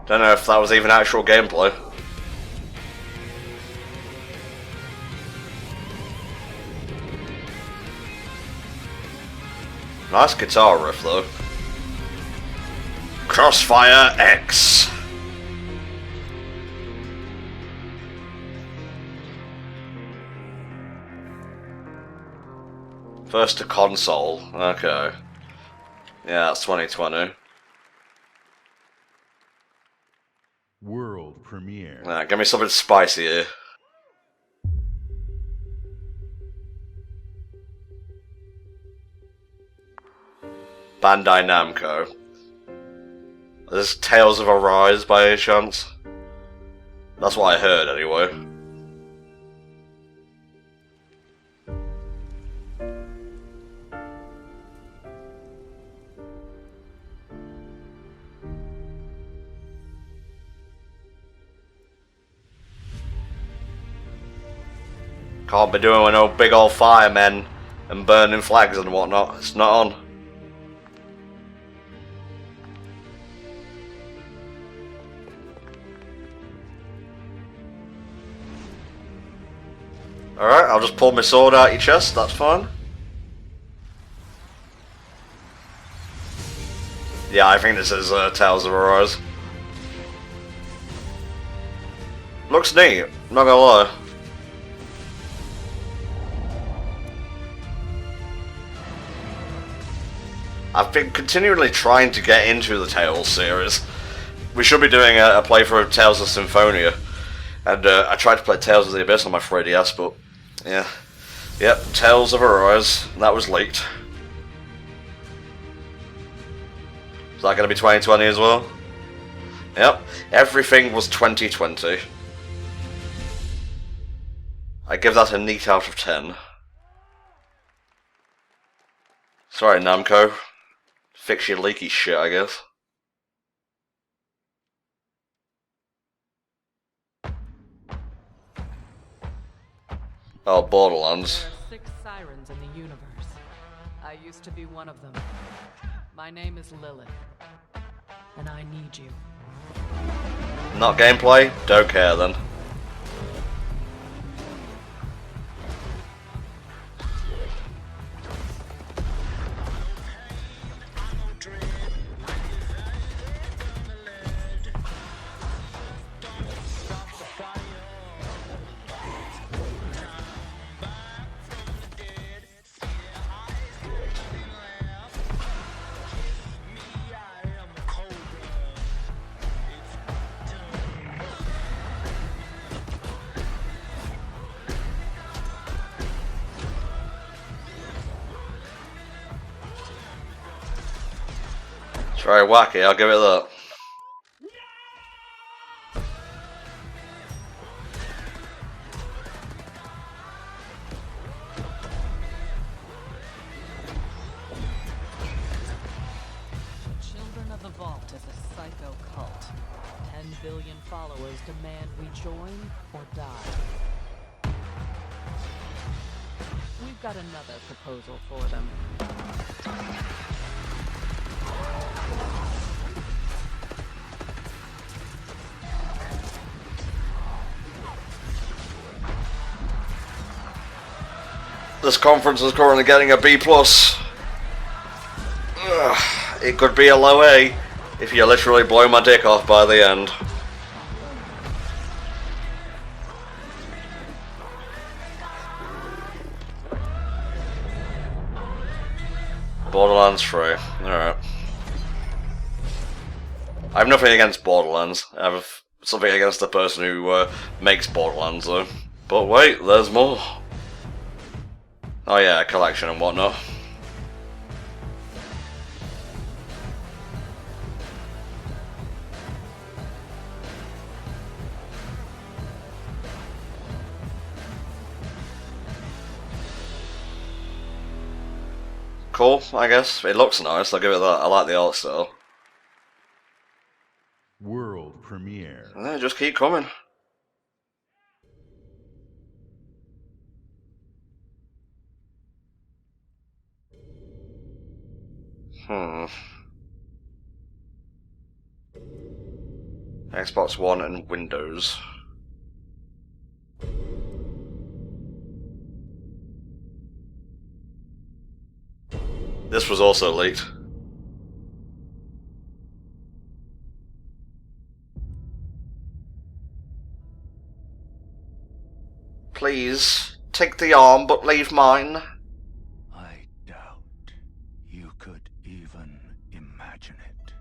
Don't know if that was even actual gameplay. Nice guitar riff though. Crossfire X. First to console. Okay. Yeah, that's 2020. World premiere. Give me something spicy here. Bandai Namco. Is this Tales of Arise by any chance? That's what I heard anyway. Can't be doing with no big old firemen and burning flags and whatnot. It's not on. Alright, I'll just pull my sword out your chest, that's fine. Yeah, I think this is Tales of Arise. Looks neat, not gonna lie. I've been continually trying to get into the Tales series. We should be doing a playthrough of Tales of Symphonia. And I tried to play Tales of the Abyss on my 3DS, but yeah. Yep, Tales of Arise. That was leaked. Is that going to be 2020 as well? Yep, everything was 2020. I give that a neat out of 10. Sorry, Namco. Fix your leaky shit, I guess. Oh, Borderlands. There are 6 sirens in the universe. I used to be one of them. My name is Lilith, and I need you. Not gameplay? Don't care then. It's very wacky, I'll give it that. Children of the Vault is a psycho cult. 10 billion followers demand we join or die. We've got another proposal for them. This conference is currently getting a B+. It could be a low A if you literally blow my dick off by the end. Borderlands 3. Alright. I have nothing against Borderlands. I have something against the person who makes Borderlands though. But wait, there's more. Oh yeah, a collection and whatnot. Cool, I guess. It looks nice, I'll give it that. I like the art style. World premiere. Yeah, just keep coming. Xbox One and Windows. This was also leaked. Please, take the arm, but leave mine. I doubt you could even imagine it.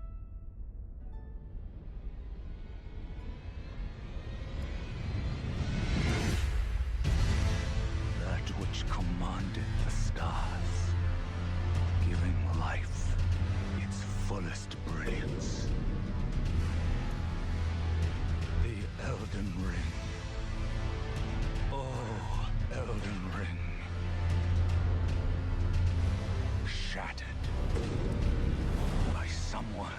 That which commanded the stars, giving life its fullest brilliance. The Elden Ring. Oh, Elden Ring. Shattered by someone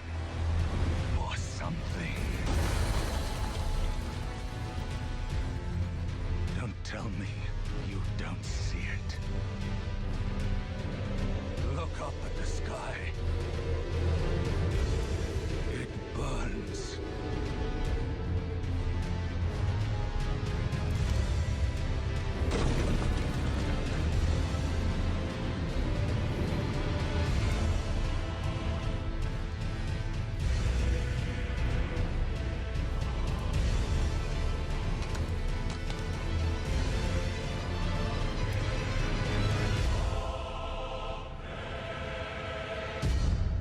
or something. Don't tell me you don't see it. Look up at the sky. It burns.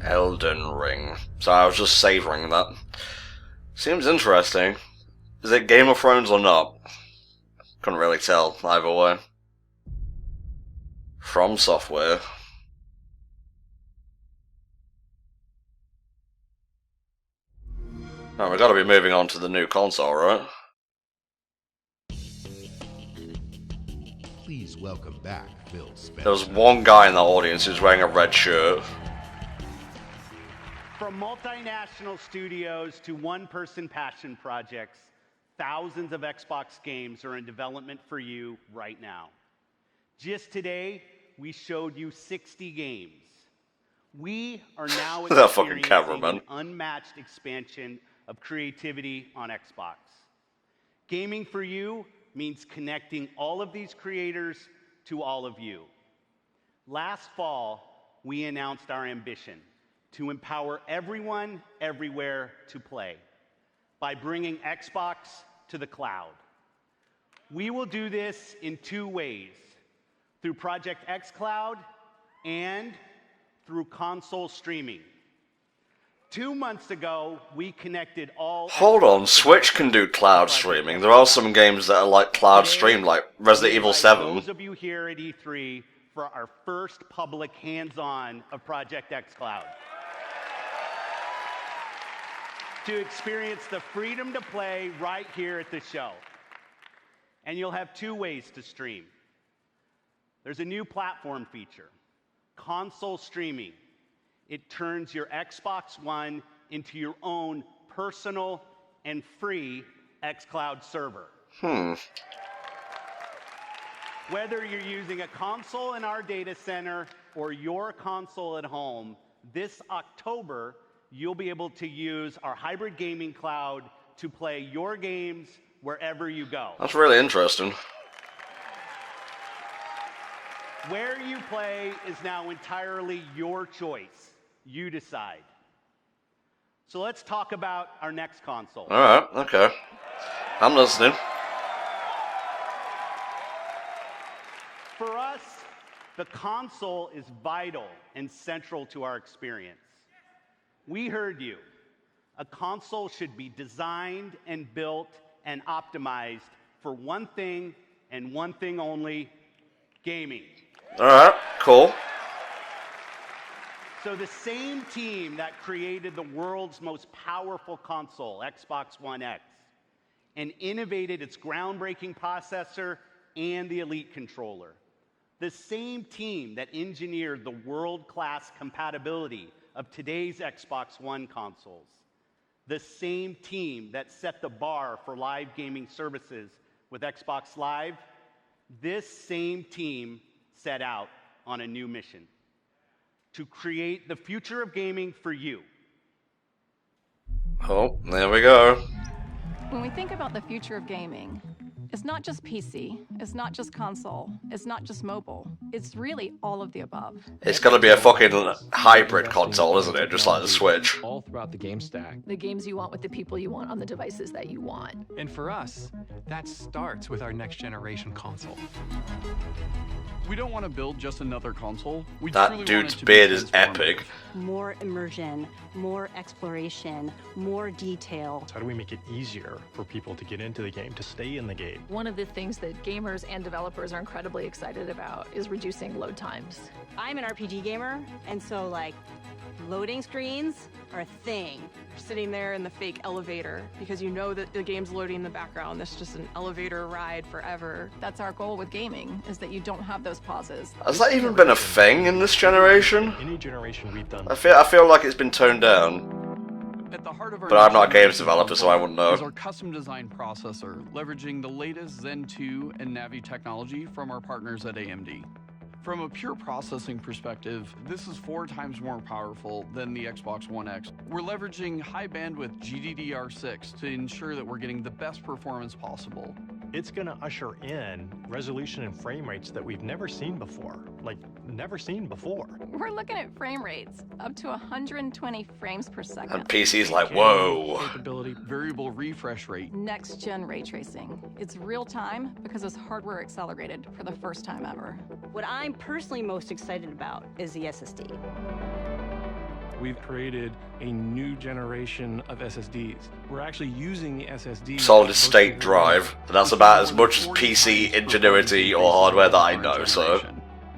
Elden Ring. So I was just savouring that. Seems interesting. Is it Game of Thrones or not? Couldn't really tell either way. From Software. Oh, we got to be moving on to the new console, right? Please welcome back Phil Spencer. There was one guy in the audience who's wearing a red shirt. From multinational studios to one-person passion projects, thousands of Xbox games are in development for you right now. Just today, we showed you 60 games. We are now That fucking experiencing cameraman. an unmatched expansion of creativity on Xbox. Gaming for you means connecting all of these creators to all of you. Last fall, we announced our ambition to empower everyone, everywhere to play by bringing Xbox to the cloud. We will do this in two ways, through Project xCloud and through console streaming. 2 months ago, we connected all... Hold on, Switch can do cloud streaming. There are some games that are like cloud stream, like Resident Evil 7. Those of you here at E3 for our first public hands-on of Project xCloud. To experience the freedom to play right here at the show. And you'll have two ways to stream. There's a new platform feature, console streaming. It turns your Xbox One into your own personal and free xCloud server. Whether you're using a console in our data center or your console at home, this October, you'll be able to use our hybrid gaming cloud to play your games wherever you go. That's really interesting. Where you play is now entirely your choice. You decide. So let's talk about our next console. Alright, okay. I'm listening. For us, the console is vital and central to our experience. We heard you. A console should be designed and built and optimized for one thing and one thing only, gaming. Alright, cool. So the same team that created the world's most powerful console, Xbox One X, and innovated its groundbreaking processor and the Elite controller, the same team that engineered the world-class compatibility of today's Xbox One consoles, the same team that set the bar for live gaming services with Xbox Live, this same team set out on a new mission: to create the future of gaming for you. Oh, there we go. When we think about the future of gaming, it's not just PC, it's not just console, it's not just mobile, it's really all of the above. It's gonna be a fucking hybrid console, isn't it? Just like the Switch. All throughout the game stack. The games you want with the people you want on the devices that you want. And for us, that starts with our next generation console. We don't want to build just another console. We That truly dude's want it to beard be is epic. More immersion, more exploration, more detail. How do we make it easier for people to get into the game, to stay in the game? One of the things that gamers and developers are incredibly excited about is reducing load times. I'm an RPG gamer, and so like loading screens are a thing. You're sitting there in the fake elevator because you know that the game's loading in the background. That's just an elevator ride forever. That's our goal with gaming, is that you don't have those pauses. Has that even been a thing in this generation? Any generation we've done. I feel like it's been toned down. At the heart of our But I'm not a games developer, so I wouldn't know. is our custom design processor, leveraging the latest Zen 2 and Navi technology from our partners at AMD. From a pure processing perspective, this is 4 times more powerful than the Xbox One X. We're leveraging high bandwidth GDDR6 to ensure that we're getting the best performance possible. It's going to usher in resolution and frame rates that we've never seen before. Like, never seen before. We're looking at frame rates up to 120 frames per second. And PC's like, whoa. Capability, variable refresh rate. Next gen ray tracing. It's real time because it's hardware accelerated for the first time ever. What I'm personally most excited about is the SSD. We've created a new generation of SSDs. We're actually using the SSD... Solid state drive. That's about as much as PC ingenuity or hardware that I know, so...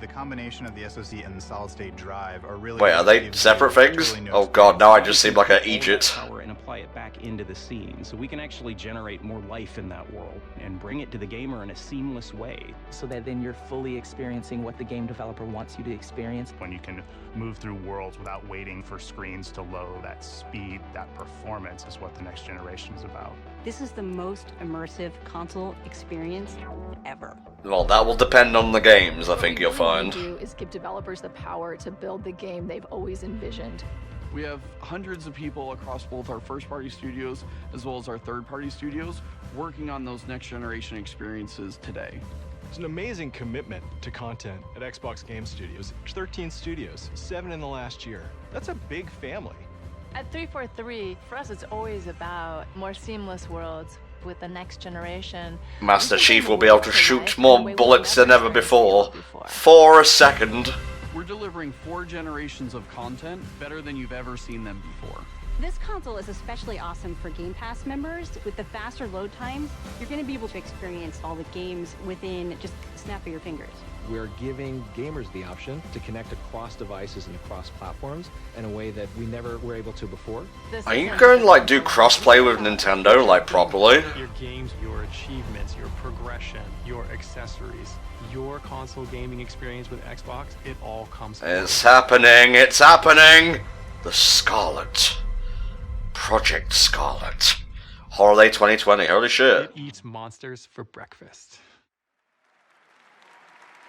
The combination of the SoC and the solid-state drive are really... Wait, are they separate things? Oh god, now I just seem like an Egypt. In a amplify it back into the scene. So we can actually generate more life in that world and bring it to the gamer in a seamless way. So that then you're fully experiencing what the game developer wants you to experience. When you can move through worlds without waiting for screens to load, that speed, that performance is what the next generation is about. This is the most immersive console experience ever. Well, that will depend on the games, I think you'll What we find. do is give developers the power to build the game they've always envisioned. We have hundreds of people across both our first-party studios as well as our third-party studios working on those next-generation experiences today. There's an amazing commitment to content at Xbox Game Studios. 13 studios, 7 in the last year. That's a big family. At 343, for us it's always about more seamless worlds with the next generation. Master Chief will be able to shoot more bullets than ever before. For a second. We're delivering 4 generations of content better than you've ever seen them before. This console is especially awesome for Game Pass members. With the faster load times, you're going to be able to experience all the games within just a snap of your fingers. We're giving gamers the option to connect across devices and across platforms in a way that we never were able to before. Are you going to like do crossplay with Nintendo like properly? Your games, your achievements, your progression, your accessories, your console gaming experience with Xbox, it all comes together. It's happening, it's happening! The Scarlet. Project Scarlet. Holiday 2020, holy shit. It eats monsters for breakfast.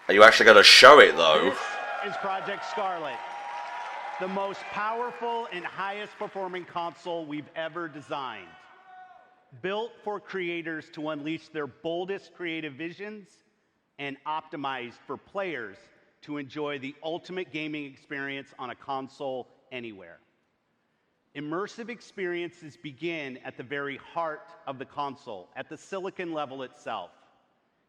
Are you actually going to show it though? This is Project Scarlet, the most powerful and highest performing console we've ever designed. Built for creators to unleash their boldest creative visions and optimized for players to enjoy the ultimate gaming experience on a console anywhere. Immersive experiences begin at the very heart of the console, at the silicon level itself.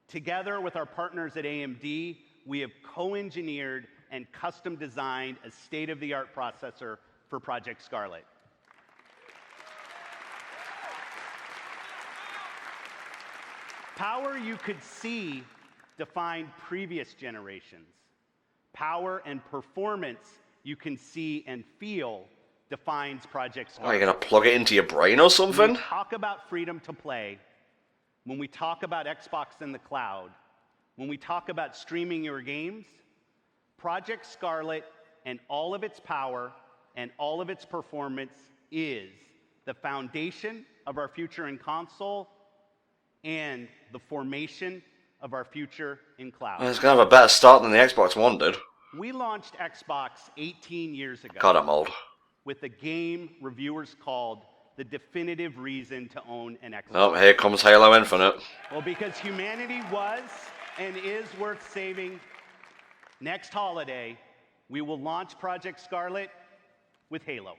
Together with our partners at AMD, we have co-engineered and custom designed a state-of-the-art processor for Project Scarlet. Power you could see defined previous generations. Power and performance you can see and feel defines Project Scarlet. Are you going to plug it into your brain or something? When we talk about freedom to play, when we talk about Xbox in the cloud, when we talk about streaming your games, Project Scarlet and all of its power and all of its performance is the foundation of our future in console and the formation of our future in cloud. Well, it's going to have a better start than the Xbox One did. We launched Xbox 18 years ago. God, I'm old. With a game reviewers called the definitive reason to own an Xbox. Oh, here comes Halo Infinite. Well, because humanity was and is worth saving, next holiday, we will launch Project Scarlet with Halo.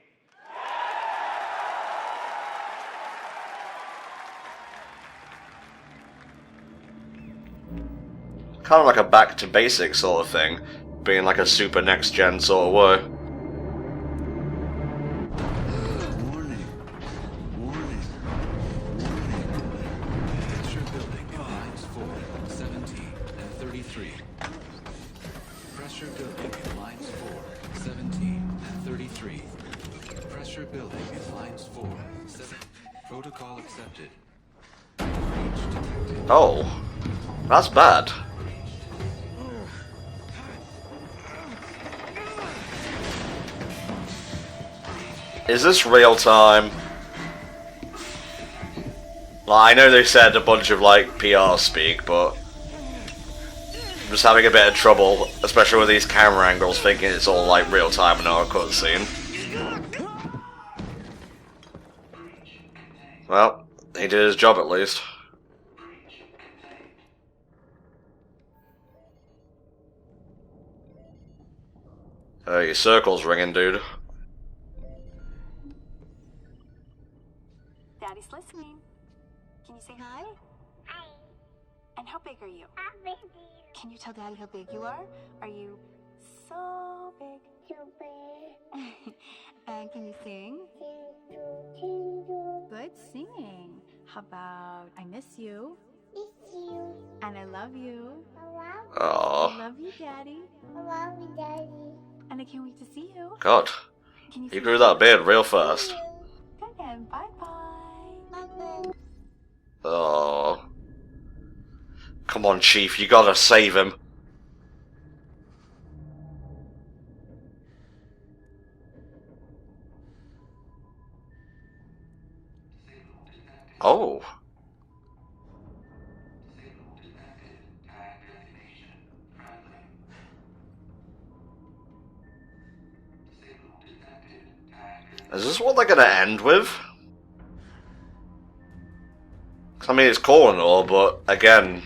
Kind of like a back to basics sort of thing, being like a super next gen sort of way. Protocol accepted. Oh, that's bad. Is this real time? Like, I know they said a bunch of like PR speak, but I'm just having a bit of trouble, especially with these camera angles, thinking it's all like real time and not a cutscene. Well, he did his job at least. Your circle's ringing, dude. Daddy's listening. Can you say hi? Hi. And how big are you? How big are you? Can you tell Daddy how big you are? Are you so big? So big. And can you sing? Good singing. How about I miss you? Miss you. And I love you. I love you. Aww. I love you, Daddy. I love you, Daddy. And I can't wait to see you. God, Can you he grew that beard real fast. Good, Daddy. And bye-bye. Oh. Come on, Chief, you gotta save him. Oh. Is this what they're gonna end with? I mean, it's cool and all, but again...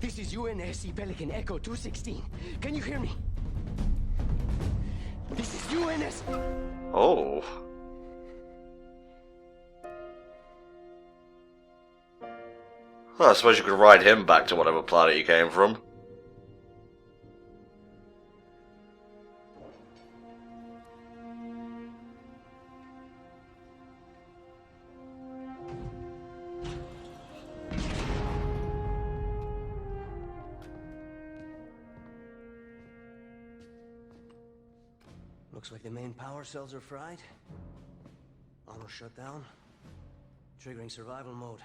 This is UNSC Pelican Echo 216. Can you hear me? This is UNS... Oh. Well, I suppose you could ride him back to whatever planet he came from. Looks like the main power cells are fried. Armor shut down. Triggering survival mode.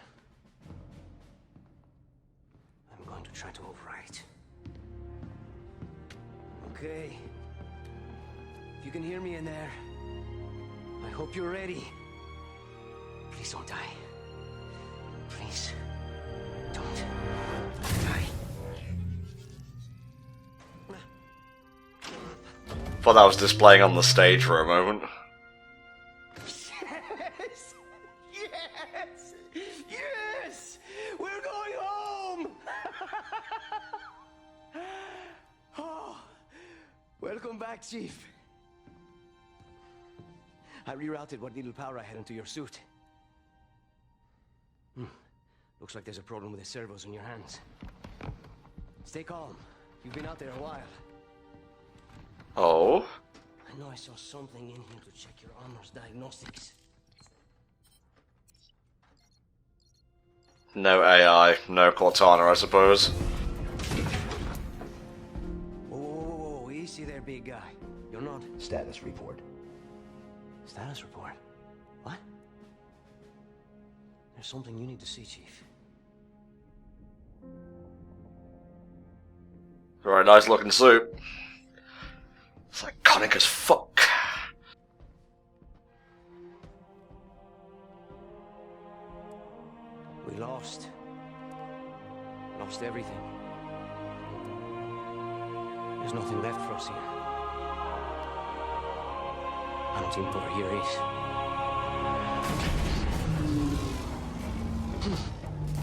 I'm going to try to overwrite. Okay. If you can hear me in there, I hope you're ready. Please don't die. Please don't die. Thought that was displaying on the stage for a moment. Yes! Yes! Yes! We're going home! Oh, welcome back, Chief. I rerouted what little power I had into your suit. Looks like there's a problem with the servos in your hands. Stay calm. You've been out there a while. Oh? I know I saw something in here to check your armor's diagnostics. No AI, no Cortana, I suppose. Whoa, easy there, big guy. You're not... Status report. Status report? What? There's something you need to see, Chief. Very nice looking suit. It's iconic as fuck. We lost. Lost everything. There's nothing left for us here. I don't even know where here is.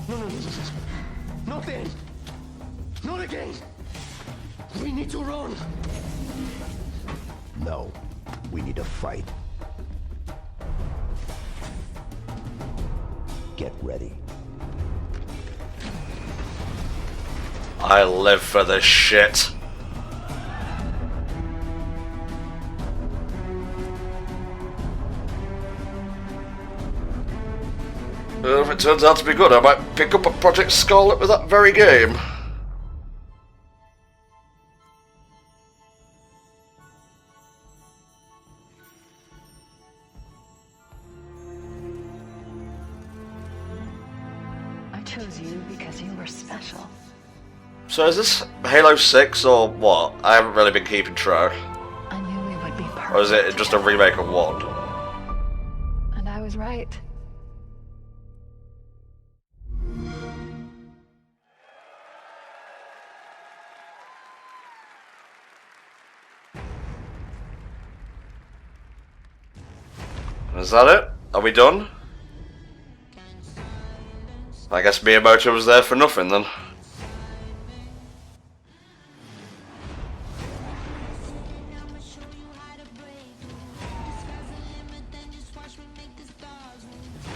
No. Not then. Not again. We need to run. No, we need to fight. Get ready. I live for this shit. If it turns out to be good, I might pick up a Project Scarlet with that very game. I chose you because you were special. So is this Halo 6 or what? I haven't really been keeping track. I knew we would be perfect. Or is it just a remake of 1? And I was right. Is that it? Are we done? I guess Miyamoto was there for nothing then.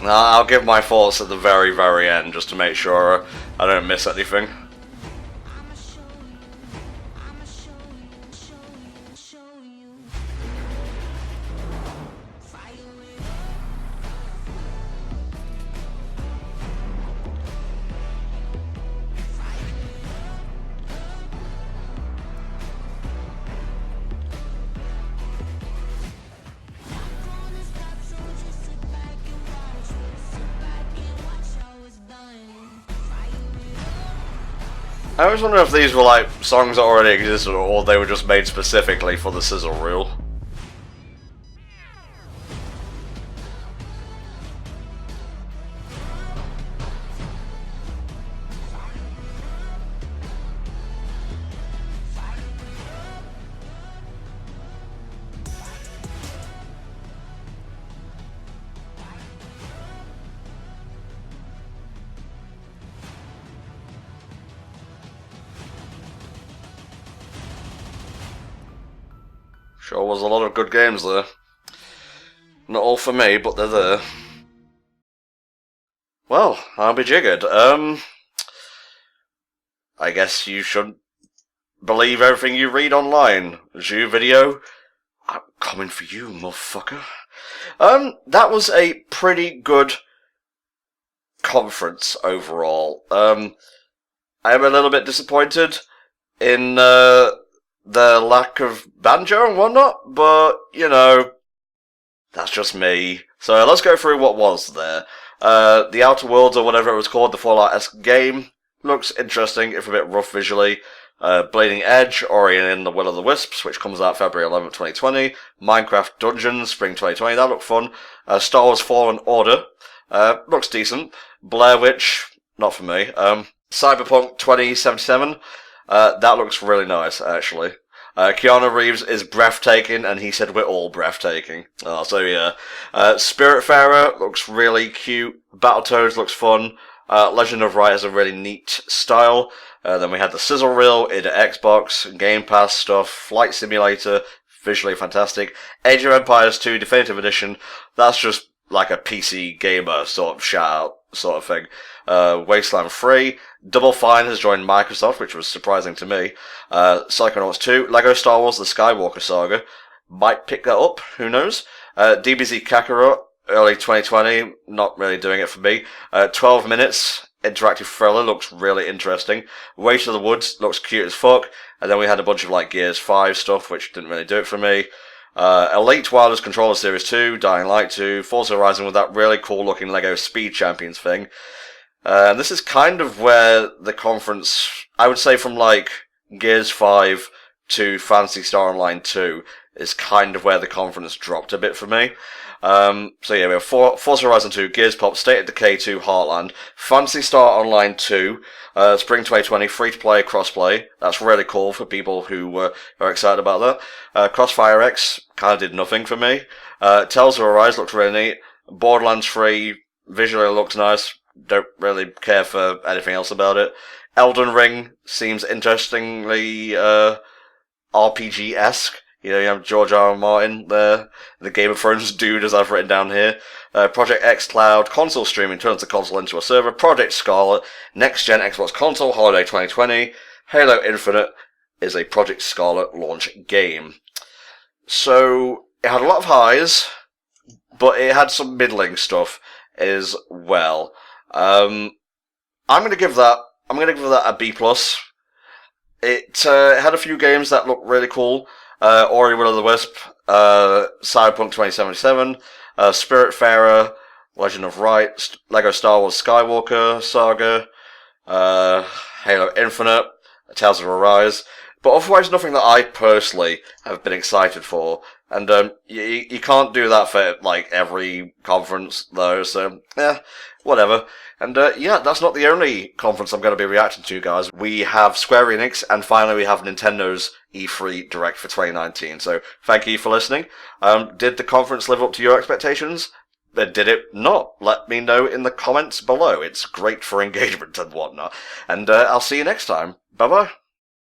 I'll give my thoughts at the very, very end just to make sure I don't miss anything. I was wondering if these were like songs that already existed or they were just made specifically for the sizzle reel. Sure was a lot of good games there. Not all for me, but they're there. Well, I'll be jiggered. I guess you shouldn't believe everything you read online. Zoo video, I'm coming for you, motherfucker. That was a pretty good conference overall. I am a little bit disappointed in the lack of banjo and whatnot, but, you know, that's just me. So let's go through what was there. The Outer Worlds, or whatever it was called, the Fallout-esque game, looks interesting, if a bit rough visually. Bleeding Edge, Ori and the Will of the Wisps, which comes out February 11th, 2020. Minecraft Dungeons, Spring 2020, that looked fun. Star Wars Fallen Order, looks decent. Blair Witch, not for me. Cyberpunk 2077, that looks really nice, actually. Keanu Reeves is breathtaking, and he said we're all breathtaking. Oh, so yeah. Spiritfarer looks really cute. Battletoads looks fun. Legend of Right has a really neat style. Then we had the sizzle reel in Xbox, Game Pass stuff, Flight Simulator, visually fantastic. Age of Empires 2 Definitive Edition, that's just like a PC gamer sort of shout-out sort of thing. Wasteland 3, Double Fine has joined Microsoft, which was surprising to me. Psychonauts 2, Lego Star Wars The Skywalker Saga, might pick that up, who knows. DBZ Kakarot, early 2020, not really doing it for me. 12 minutes, interactive thriller, looks really interesting. Way to the Woods, looks cute as fuck. And then we had a bunch of like Gears 5 stuff, which didn't really do it for me. Elite Wireless Controller Series 2, Dying Light 2, Forza Horizon with that really cool looking Lego Speed Champions thing. And this is kind of where the conference, I would say from like Gears 5 to Phantasy Star Online 2, is kind of where the conference dropped a bit for me. So yeah, we have Forza Horizon 2, Gears Pop, State of Decay 2, Heartland, Phantasy Star Online 2, Spring 2020, free-to-play, cross-play. That's really cool for people who are excited about that. Crossfire X kind of did nothing for me. Tales of Arise looks really neat. Borderlands 3 visually looks nice. Don't really care for anything else about it. Elden Ring seems interestingly RPG-esque. You know, you have George R. R. Martin there, the Game of Thrones dude, as I've written down here. Project X Cloud, console streaming turns the console into a server. Project Scarlet, next-gen Xbox console, holiday 2020. Halo Infinite is a Project Scarlet launch game. So, it had a lot of highs, but it had some middling stuff as well. I'm gonna give that a B+. It had a few games that looked really cool. Ori Will of the Wisp, Cyberpunk 2077, Spiritfarer, Legend of Right, Lego Star Wars Skywalker Saga, Halo Infinite, Tales of Arise, but otherwise nothing that I personally have been excited for. And you can't do that for like every conference though, so yeah, whatever. And yeah, that's not the only conference I'm going to be reacting to, guys. We have Square Enix, and finally we have Nintendo's E3 Direct for 2019. So thank you for listening. Did the conference live up to your expectations? Did it not? Let me know in the comments below. It's great for engagement and whatnot. And I'll see you next time. Bye bye.